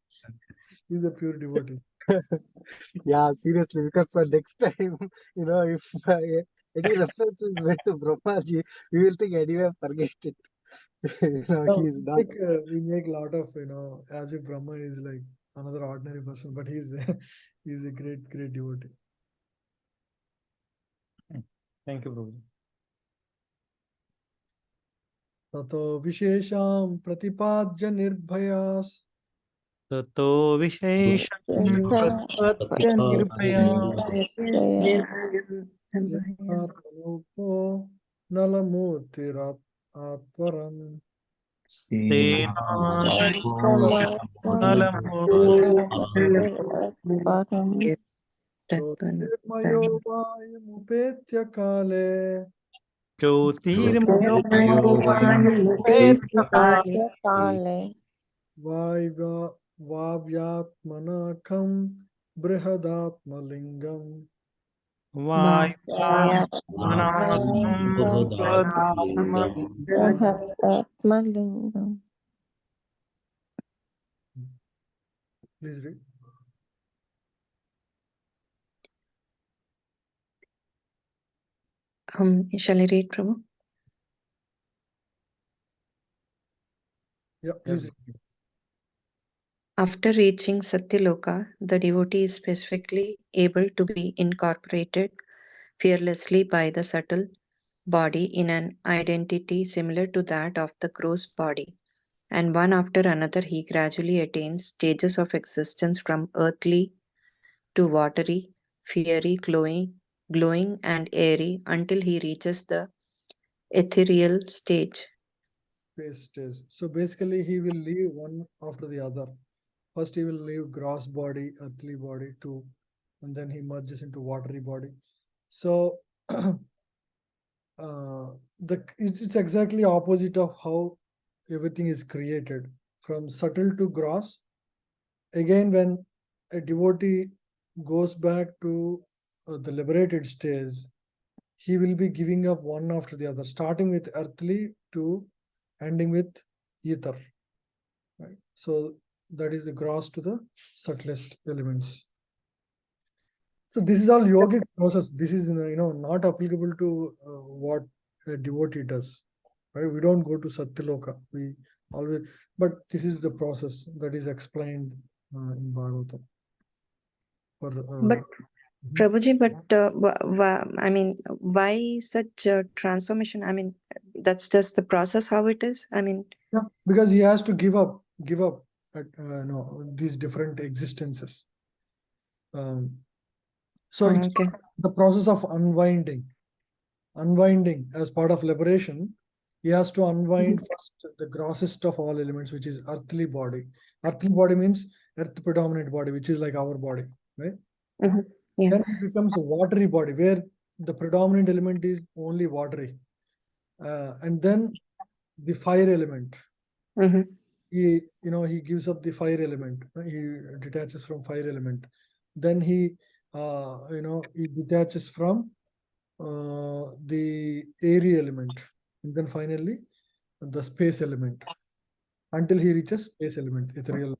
He's a pure devotee. Yeah, seriously, because next time, if any references went to Brahmaji, we will think anyway, forget it. He is not. We make a lot of, as if Brahma is like another ordinary person, but he's he's a great, great devotee. Thank you, Prabhu. Tato vishesham pratipajya nirbhayas Tato Vishesham Pratipatya Nirbhaya Atmalopo nalamurtirat atvaram Jyotirmayo vayamupetya kale Jyotirmayo Vavyatmanakam brihadatmalingam. Vaya Vaya Lingam. Atmalingam. Please read. Shall I read, Prabhu? Yeah, please read. After reaching Satyaloka, the devotee is specifically able to be incorporated fearlessly by the subtle body in an identity similar to that of the gross body, and one after another he gradually attains stages of existence from earthly to watery, fiery, glowing and airy until he reaches the ethereal stage. Space stage. So basically, he will leave one after the other. First, he will leave gross body, earthly body, too, and then he merges into watery body. So it's exactly opposite of how everything is created, from subtle to gross. Again, when a devotee goes back to the liberated stage, he will be giving up one after the other, starting with earthly to ending with ether. Right? So that is the gross to the subtlest elements. So this is all yogic process. This is not applicable to what a devotee does. Right? We don't go to Satyaloka. We always, but this is the process that is explained in Bhagavatam. But Mhm. Prabhuji, I mean, why such a transformation? I mean, that's just the process how it is. I mean, Yeah, because he has to give up these different existences. So it's okay. the process of unwinding as part of liberation. He has to unwind first the grossest of all elements, which is earthly body. Earthly body means earth predominant body, which is like our body, right? Mhm. Yeah. Then it becomes a watery body where the predominant element is only watery, and then the fire element. Mhm. He gives up the fire element. He detaches from fire element. Then he detaches from the airy element, and then finally the space element, until he reaches space element, ethereal.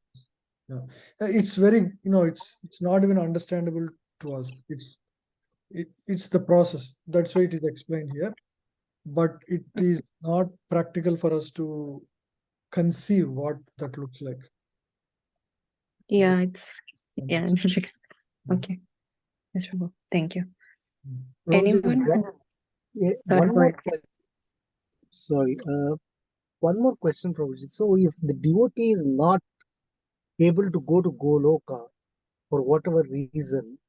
Yeah. It's very, it's not even understandable to us. It's the process. That's why it is explained here, but it is not practical for us to conceive what that looks like. Yeah, it's yeah. Mm. Okay. Yes, Prabhu. Thank you. Prabhuji, Anyone? one Go more ahead. question. Sorry, one more question, Prabhuji. So, if the devotee is not able to go to Goloka for whatever reason,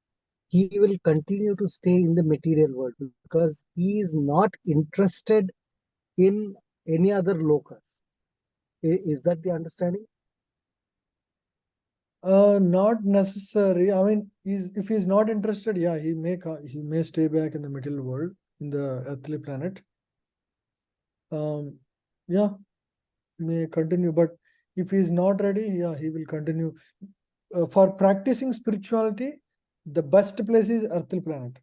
he will continue to stay in the material world because he is not interested in any other lokas. Is that the understanding? Not necessary. I mean, if he's not interested, yeah, he may stay back in the material world, in the earthly planet. Yeah, he may continue, but if he's not ready, yeah, he will continue. For practicing spirituality, the best place is earthly planet,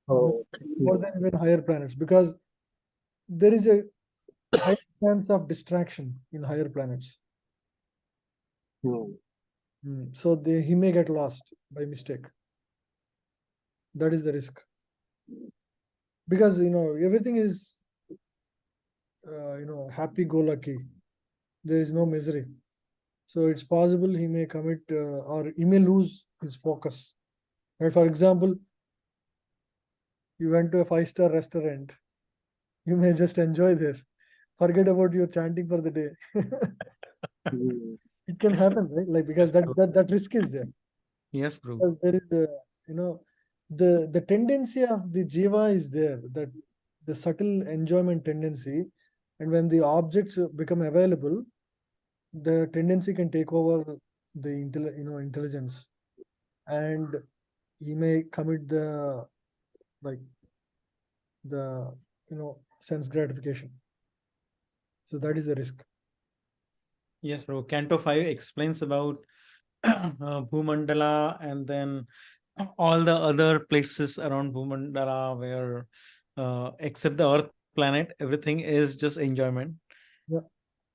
Oh, okay. more than even higher planets, because there is a high chance of distraction in higher planets. Hmm. So he may get lost by mistake. That is the risk, because everything is happy-go-lucky. There is no misery. So it's possible he may commit or he may lose his focus. Right? For example, you went to a 5-star restaurant. You may just enjoy there. Forget about your chanting for the day. Hmm. It can happen, right? Like, because that risk is there. Yes, Prabhu. Because there is the tendency of the jiva is there, that the subtle enjoyment tendency, and when the objects become available, the tendency can take over the intelligence, and he may commit the sense gratification. So that is the risk. Yes, Prabhu. Canto 5 explains about Bhumandala and then all the other places around Bhumandala where except the Earth planet, everything is just enjoyment.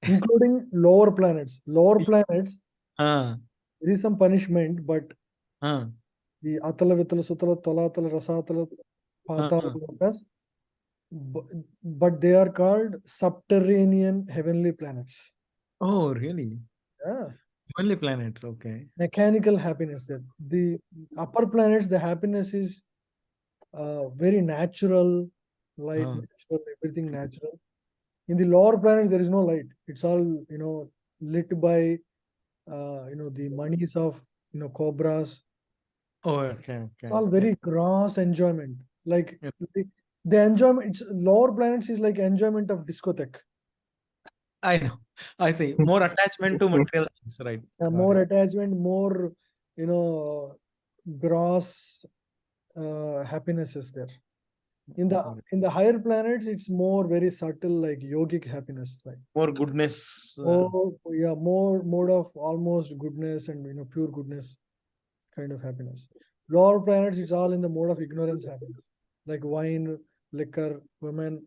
Including lower planets. Lower planets, Uh, there is some punishment, but uh, the Atala, Vitala, Sutala, Talatala, Rasatala, Patala lokas, but they are called subterranean heavenly planets. oh, really? Yeah. Only planets, okay. Mechanical happiness there. The upper planets, the happiness is very natural, light, natural, everything natural. In the lower planets, there is no light. It's all, lit by, the monies of, cobras. Oh, okay, okay. It's all very gross enjoyment. Like Yep. the enjoyment, it's lower planets is like enjoyment of discotheque. I know. I see. More attachment to material things, right? Got More it. attachment, more, gross happiness is there. In Got it. the higher planets, it's more very subtle, like yogic happiness, like More goodness. yeah, more mode of almost goodness and pure goodness kind of happiness. Lower planets, it's all in the mode of ignorance happiness, like wine, liquor, women,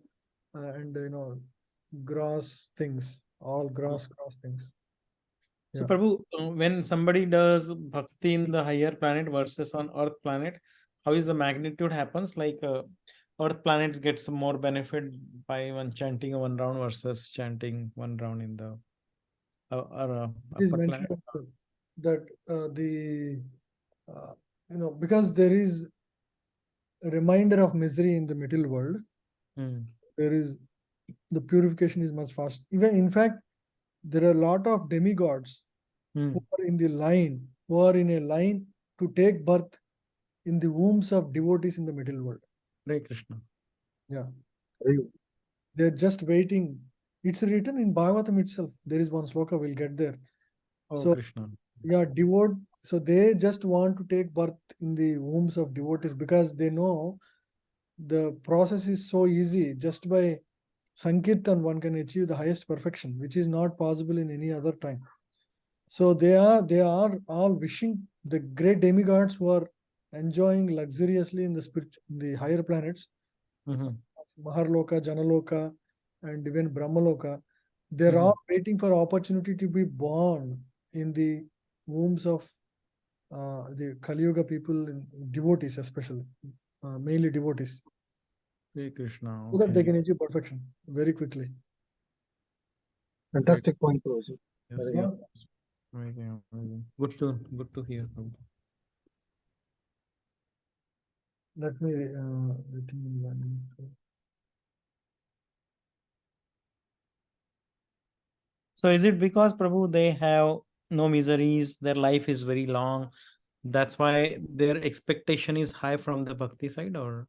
and gross things, all gross things. So, Yeah. Prabhu, when somebody does bhakti in the higher planet versus on Earth planet, how is the magnitude happens? Like Earth planets gets more benefit by one chanting one round versus chanting one round in the It is upper mentioned planet. that because there is a reminder of misery in the middle world, there is the purification is much faster. Even in fact, there are a lot of demigods who are in the line, who are in a line to take birth in the wombs of devotees in the middle world. Hare Krishna. Yeah. They're just waiting. It's written in Bhagavatam itself. There is one sloka, we'll get there. Oh, So, Krishna. yeah, so they just want to take birth in the wombs of devotees because they know the process is so easy. Just by Sankirtan, one can achieve the highest perfection, which is not possible in any other time. So they are all wishing, the great demigods who are enjoying luxuriously in the higher planets, Maharloka, Janaloka, and even Brahmaloka. They're all waiting for opportunity to be born in the wombs of the Kali Yuga people, devotees especially, mainly devotees, Hare Krishna. so that they Okay. can achieve perfection very quickly. Fantastic point, Rosie. Yes, Yeah. yes. Amazing, amazing. Good to hear. Prabhu. Let me let me So is it because Prabhu they have no miseries, their life is very long, that's why their expectation is high from the bhakti side, or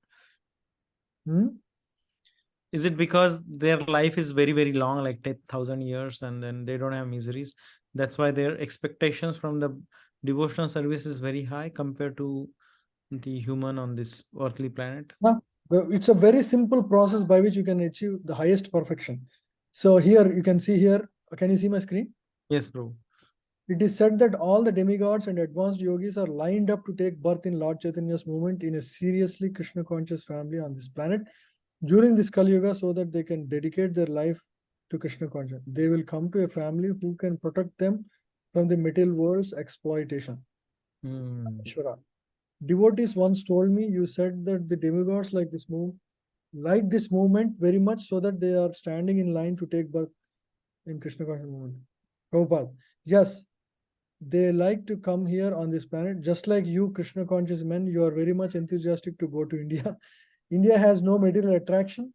is it because their life is very, very long, like 10,000 years, and then they don't have miseries? That's why their expectations from the devotional service is very high compared to the human on this earthly planet. It's a very simple process by which you can achieve the highest perfection. So here you can see here. Can you see my screen? Yes, Prabhu. It is said that all the demigods and advanced yogis are lined up to take birth in Lord Chaitanya's movement in a seriously Krishna conscious family on this planet during this Kali Yuga, so that they can dedicate their life to Krishna consciousness. They will come to a family who can protect them from the material world's exploitation. Ishvara. Devotees once told me, you said that the demigods like this movement very much, so that they are standing in line to take birth in Krishna conscious movement. Prabhupada. Yes, they like to come here on this planet, just like you, Krishna conscious men. You are very much enthusiastic to go to India. India has no material attraction,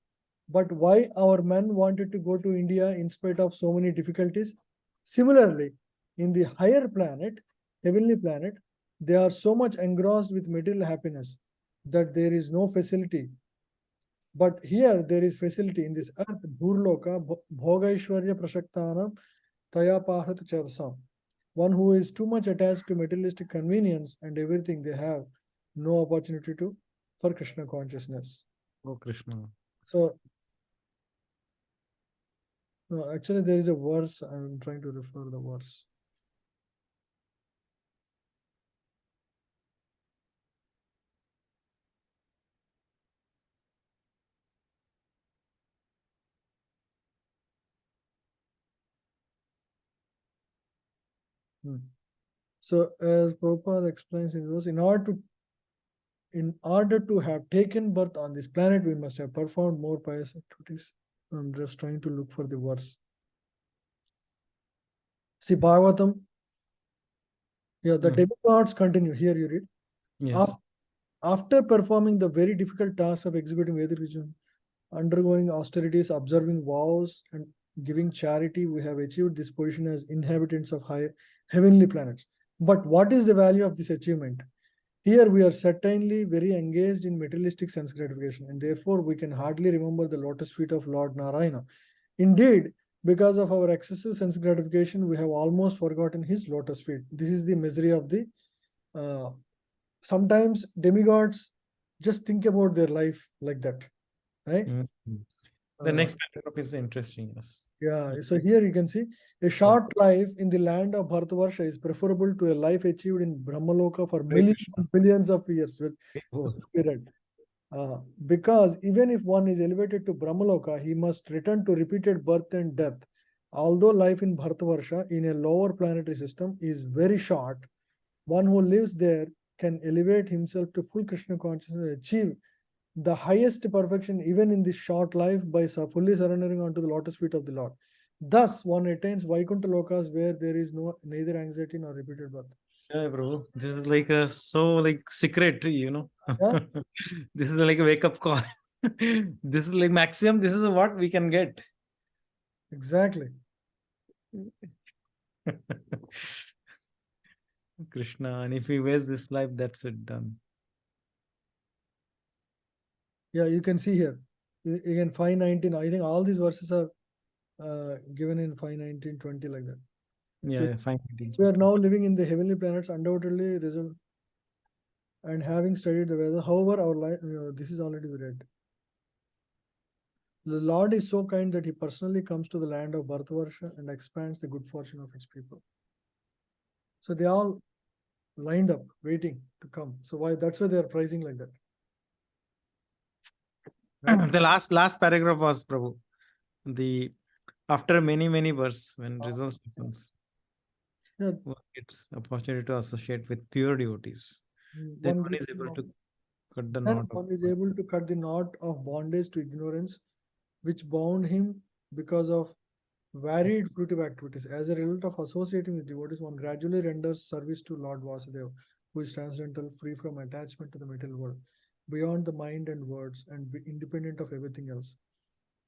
but why our men wanted to go to India in spite of so many difficulties? Similarly, in the higher planet, heavenly planet, they are so much engrossed with material happiness that there is no facility. But here there is facility in this earth, Bhurloka, Bhogaishwarya Prashaktanam, Taya Pahat Chadasam. One who is too much attached to materialistic convenience and everything they have, no opportunity for Krishna consciousness. Oh, Krishna. So, no, actually, there is a verse. I'm trying to refer the verse. So as Prabhupada explains in verse, in order to have taken birth on this planet, we must have performed more pious activities. I'm just trying to look for the verse. See Bhagavatam. Yeah, the demigods continue. Here you read. Yes. After performing the very difficult task of executing Vedic religion, undergoing austerities, observing vows, and giving charity, we have achieved this position as inhabitants of high heavenly planets. But what is the value of this achievement? Here we are certainly very engaged in materialistic sense gratification, and therefore we can hardly remember the lotus feet of Lord Narayana. Indeed, because of our excessive sense gratification, we have almost forgotten his lotus feet. This is the misery of the sometimes demigods just think about their life like that, right? The next paragraph is interesting. Yes. Yeah, so here you can see a short life in the land of Bharatavarsha is preferable to a life achieved in Brahmaloka for millions and billions of years. Period. Because even if one is elevated to Brahmaloka, he must return to repeated birth and death. Although life in Bharatavarsha in a lower planetary system is very short, one who lives there can elevate himself to full Krishna consciousness and achieve the highest perfection even in this short life by fully surrendering onto the lotus feet of the Lord. Thus, one attains Vaikuntha Lokas where there is neither anxiety nor repeated birth. Yeah, bro. This is like a secret, Yeah. This is like a wake up call. This is like maximum. This is what we can get. Exactly. Krishna, and if he wears this life, that's it, done. Yeah, you can see here. Again, 519. I think all these verses are given in 519, 20 like that. Yeah, So fine. we are now living in the heavenly planets, undoubtedly resolved and having studied the weather. However, our life, this is already read. The Lord is so kind that he personally comes to the land of Bharatavarsha and expands the good fortune of its people. So they all lined up, waiting to come. So why? That's why they are praising like that. Right? The last paragraph was Prabhu. The after many verse when results happens, Yeah. one gets opportunity to associate with pure devotees. Then one is able to cut the knot. One is able to cut the knot of bondage to ignorance, which bound him because of varied fruitive activities. As a result of associating with devotees, one gradually renders service to Lord Vasudeva, who is transcendental, free from attachment to the material world, beyond the mind and words, and independent of everything else.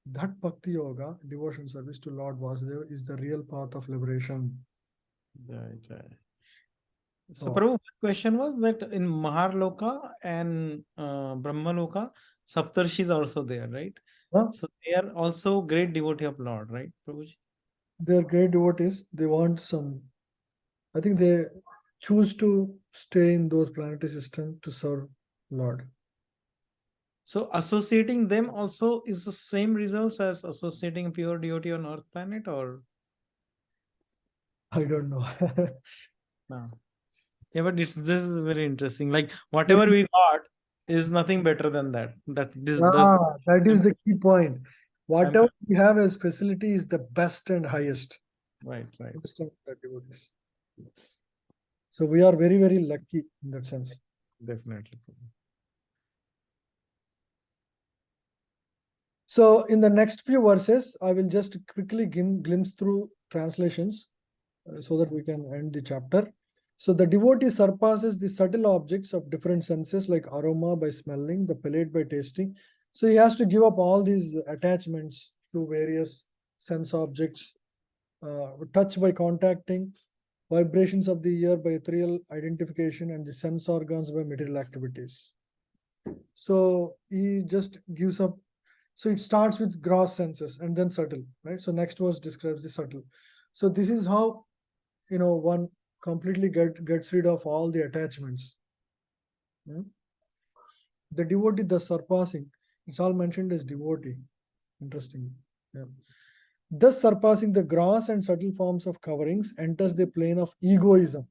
That Bhakti Yoga, devotion service to Lord Vasudeva, is the real path of liberation. So, Prabhu, question was that in Maharloka and Brahmaloka, Saptarshi is also there, right? Huh? So they are also great devotee of Lord, right, Prabhuji? They are great devotees. They want I think they choose to stay in those planetary systems to serve Lord. So associating them also is the same results as associating pure devotee on Earth planet, or? I don't know. No. Yeah, but this is very interesting. Like whatever we got is nothing better than that. That is the key point. Whatever we have as facility is the best and highest. Right. So we are very, very lucky in that sense. Definitely. So in the next few verses, I will just quickly glimpse through translations so that we can end the chapter. So the devotee surpasses the subtle objects of different senses like aroma by smelling, the palate by tasting. So he has to give up all these attachments to various sense objects, touch by contacting, vibrations of the ear by ethereal identification, and the sense organs by material activities. So he just gives up. So it starts with gross senses and then subtle, right? So next verse describes the subtle. So this is how, one completely gets rid of all the attachments. The devotee, the surpassing, it's all mentioned as devotee. Interesting. Yeah. Thus surpassing the gross and subtle forms of coverings, enters the plane of egoism.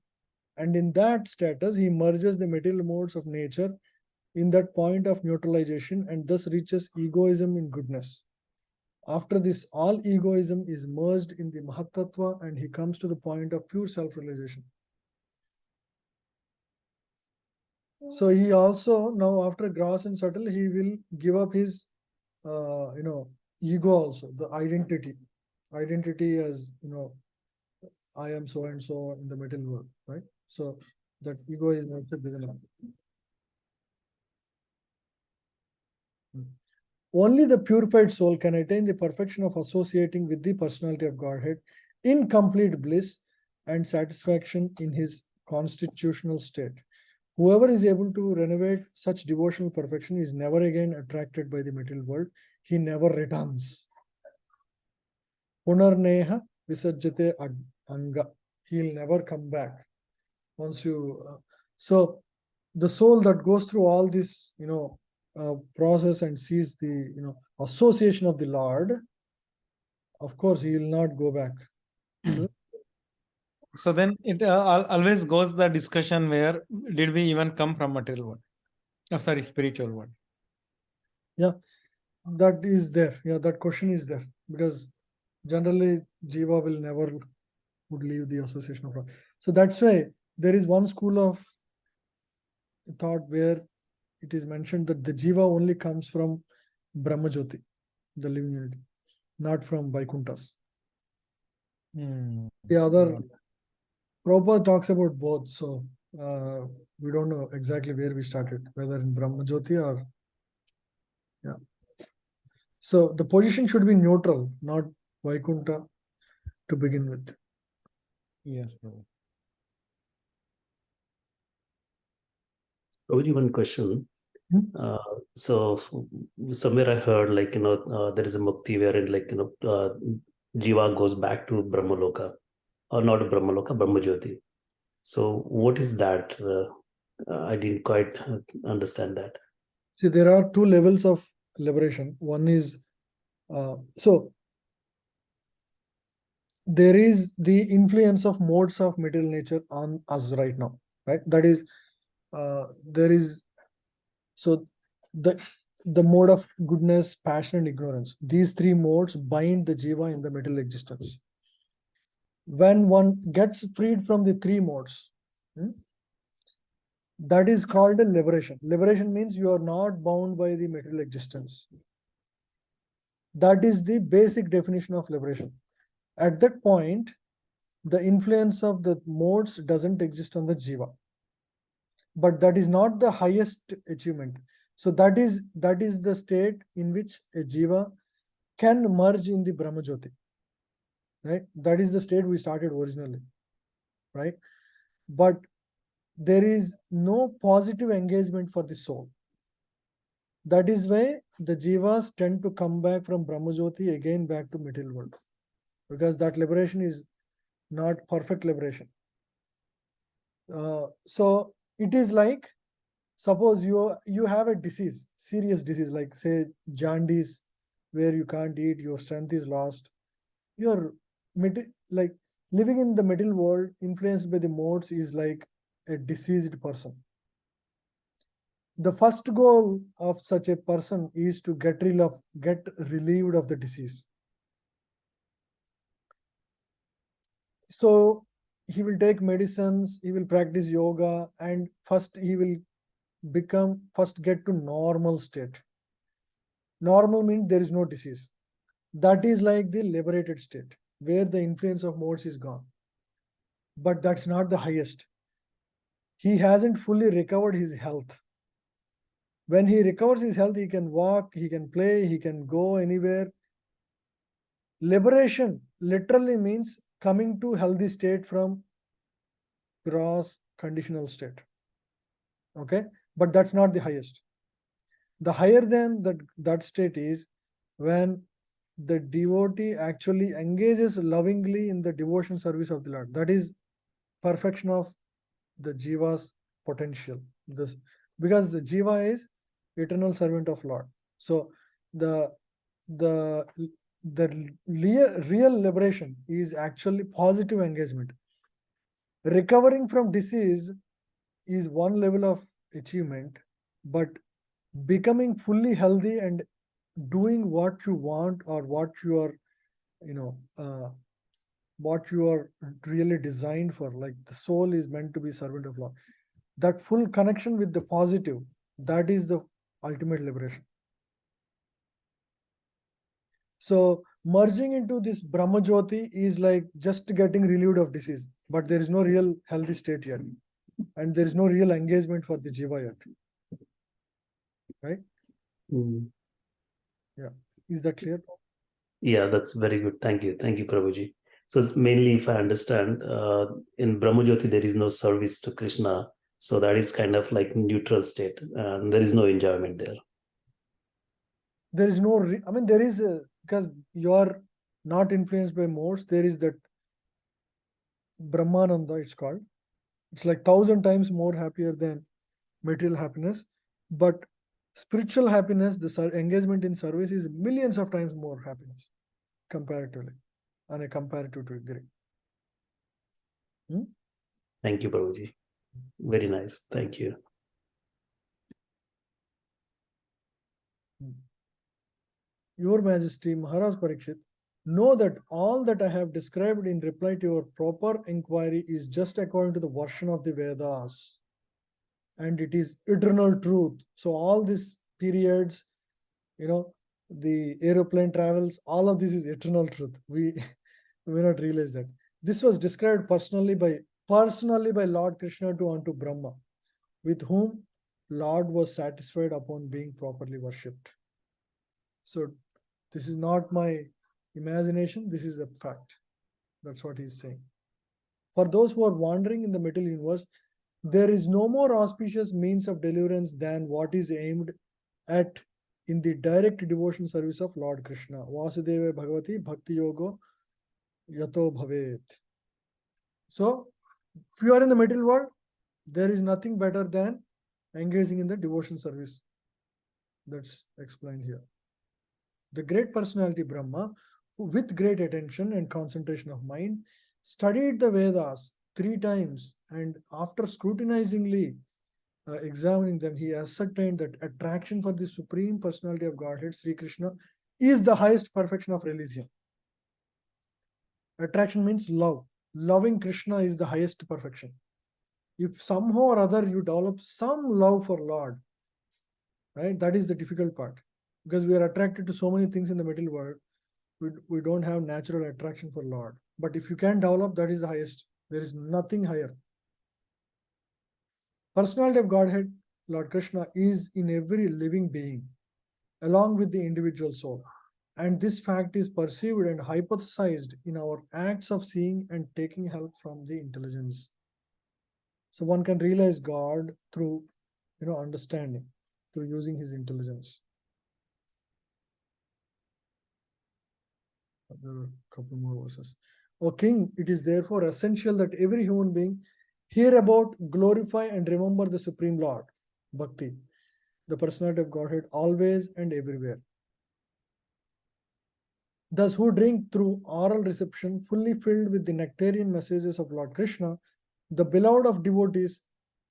And in that status, he merges the material modes of nature in that point of neutralization and thus reaches egoism in goodness. After this, all egoism is merged in the Mahatattva and he comes to the point of pure self-realization. So he also, now after gross and subtle, he will give up his, ego also, the identity. Identity as, I am so and so in the material world, right? So that ego is also given up. Only the purified soul can attain the perfection of associating with the personality of Godhead in complete bliss and satisfaction in his constitutional state. Whoever is able to renovate such devotional perfection is never again attracted by the material world. He never returns. Punarneha visajjate anga. He'll never come back. Once you, so the soul that goes through all this, process and sees the, association of the Lord, of course, he will not go back. So then it always goes the discussion where did we even come from material world? Oh, sorry, spiritual world. Yeah, that is there. Yeah, that question is there because generally Jiva will never would leave the association of Lord. So that's why there is one school of thought where it is mentioned that the Jiva only comes from Brahmajyoti, the living unity, not from Vaikunthas. The other, Prabhupada talks about both, so we don't know exactly where we started, whether in Brahmajyoti or, yeah. So the position should be neutral, not Vaikuntha to begin with. Yes, Prabhu. Only one question. So somewhere I heard there is a mukti wherein Jiva goes back to Brahmaloka, or not Brahmaloka, Brahmajyoti. So what is that? I didn't quite understand that. See, there are two levels of liberation. One is, so there is the influence of modes of material nature on us right now, right? That is, there is, so the mode of goodness, passion, and ignorance. These three modes bind the jiva in the material existence. When one gets freed from the three modes, that is called a liberation. Liberation means you are not bound by the material existence. That is the basic definition of liberation. At that point, the influence of the modes doesn't exist on the jiva. But that is not the highest achievement. So that is the state in which a jiva can merge in the Brahmajyoti. Right? That is the state we started originally. Right? But there is no positive engagement for the soul. That is why the jivas tend to come back from Brahmajyoti again back to material world. Because that liberation is not perfect liberation. So it is like, suppose you have a disease, serious disease, like say jaundice, where you can't eat, your strength is lost. You're like living in the middle world, influenced by the modes, is like a diseased person. The first goal of such a person is to get relieved of the disease. So he will take medicines, he will practice yoga, and first he will get to normal state. Normal means there is no disease. That is like the liberated state, where the influence of modes is gone. But that's not the highest. He hasn't fully recovered his health. When he recovers his health, he can walk, he can play, he can go anywhere. Liberation literally means coming to healthy state from gross conditional state. Okay, but that's not the highest. The higher than that state is when the devotee actually engages lovingly in the devotion service of the Lord. That is perfection of the jiva's potential. Because the jiva is eternal servant of Lord. So the real liberation is actually positive engagement. Recovering from disease is one level of achievement, but becoming fully healthy and doing what you want or what you are, what you are really designed for. Like the soul is meant to be servant of Lord. That full connection with the positive, that is the ultimate liberation. So merging into this Brahma Jyoti is like just getting relieved of disease, but there is no real healthy state yet, and there is no real engagement for the jiva yet. Right? Yeah. Is that clear? Yeah, that's very good. Thank you. Thank you, Prabhuji. So it's mainly, if I understand, in Brahmajyoti, there is no service to Krishna. So that is kind of like neutral state. And there is no enjoyment there. There is no, there is, because you are not influenced by modes, there is that Brahmananda, it's called. It's like 1,000 times more happier than material happiness. But spiritual happiness, the engagement in service is millions of times more happiness comparatively, on a comparative degree. Thank you, Prabhuji. Very nice. Thank you. Your Majesty, Maharaj Parikshit, know that all that I have described in reply to your proper inquiry is just according to the version of the Vedas. And it is eternal truth. So all these periods, the aeroplane travels, all of this is eternal truth. We may not realize that. This was described personally by Lord Krishna unto Brahma, with whom Lord was satisfied upon being properly worshipped. So this is not my imagination, this is a fact. That's what he's saying. For those who are wandering in the material universe, there is no more auspicious means of deliverance than what is aimed at in the direct devotion service of Lord Krishna. Vasudeva Bhagavati Bhakti Yogo Yato Bhavet. So, if you are in the material world, there is nothing better than engaging in the devotion service. That's explained here. The great personality Brahma, who with great attention and concentration of mind, studied the Vedas 3 times, and after scrutinizingly examining them, he ascertained that attraction for the Supreme Personality of Godhead, Sri Krishna, is the highest perfection of religion. Attraction means love. Loving Krishna is the highest perfection. If somehow or other you develop some love for Lord, right, that is the difficult part. Because we are attracted to so many things in the material world, we don't have natural attraction for Lord. But if you can develop, that is the highest. There is nothing higher. Personality of Godhead, Lord Krishna, is in every living being, along with the individual soul. And this fact is perceived and hypothesized in our acts of seeing and taking help from the intelligence. So one can realize God through, understanding, through using his intelligence. There are a couple more verses. O King, it is therefore essential that every human being hear about, glorify, and remember the Supreme Lord, Bhakti, the personality of Godhead, always and everywhere. Thus, who drink through oral reception, fully filled with the nectarian messages of Lord Krishna, the beloved of devotees,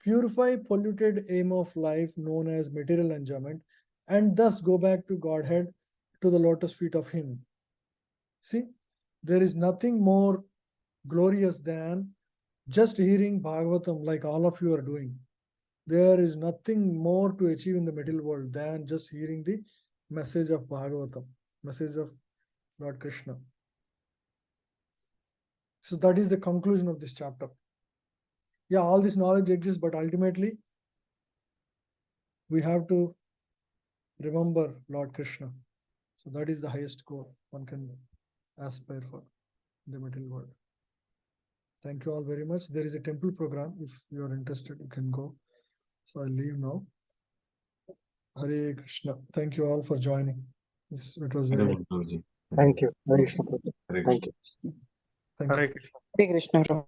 purify polluted aim of life known as material enjoyment, and thus go back to Godhead, to the lotus feet of him. See, there is nothing more glorious than just hearing Bhagavatam like all of you are doing. There is nothing more to achieve in the material world than just hearing the message of Bhagavatam, message of Lord Krishna. So that is the conclusion of this chapter. Yeah, all this knowledge exists, but ultimately we have to remember Lord Krishna. So that is the highest goal one can aspire for in the material world. Thank you all very much. There is a temple program. If you are interested, you can go. So I'll leave now. Hare Krishna. Thank you all for joining. It was very Hare Prabhuji. Thank you. Hare Krishna. Hare Thank you. Thank you. Hare Krishna. Hare Krishna. Krishna.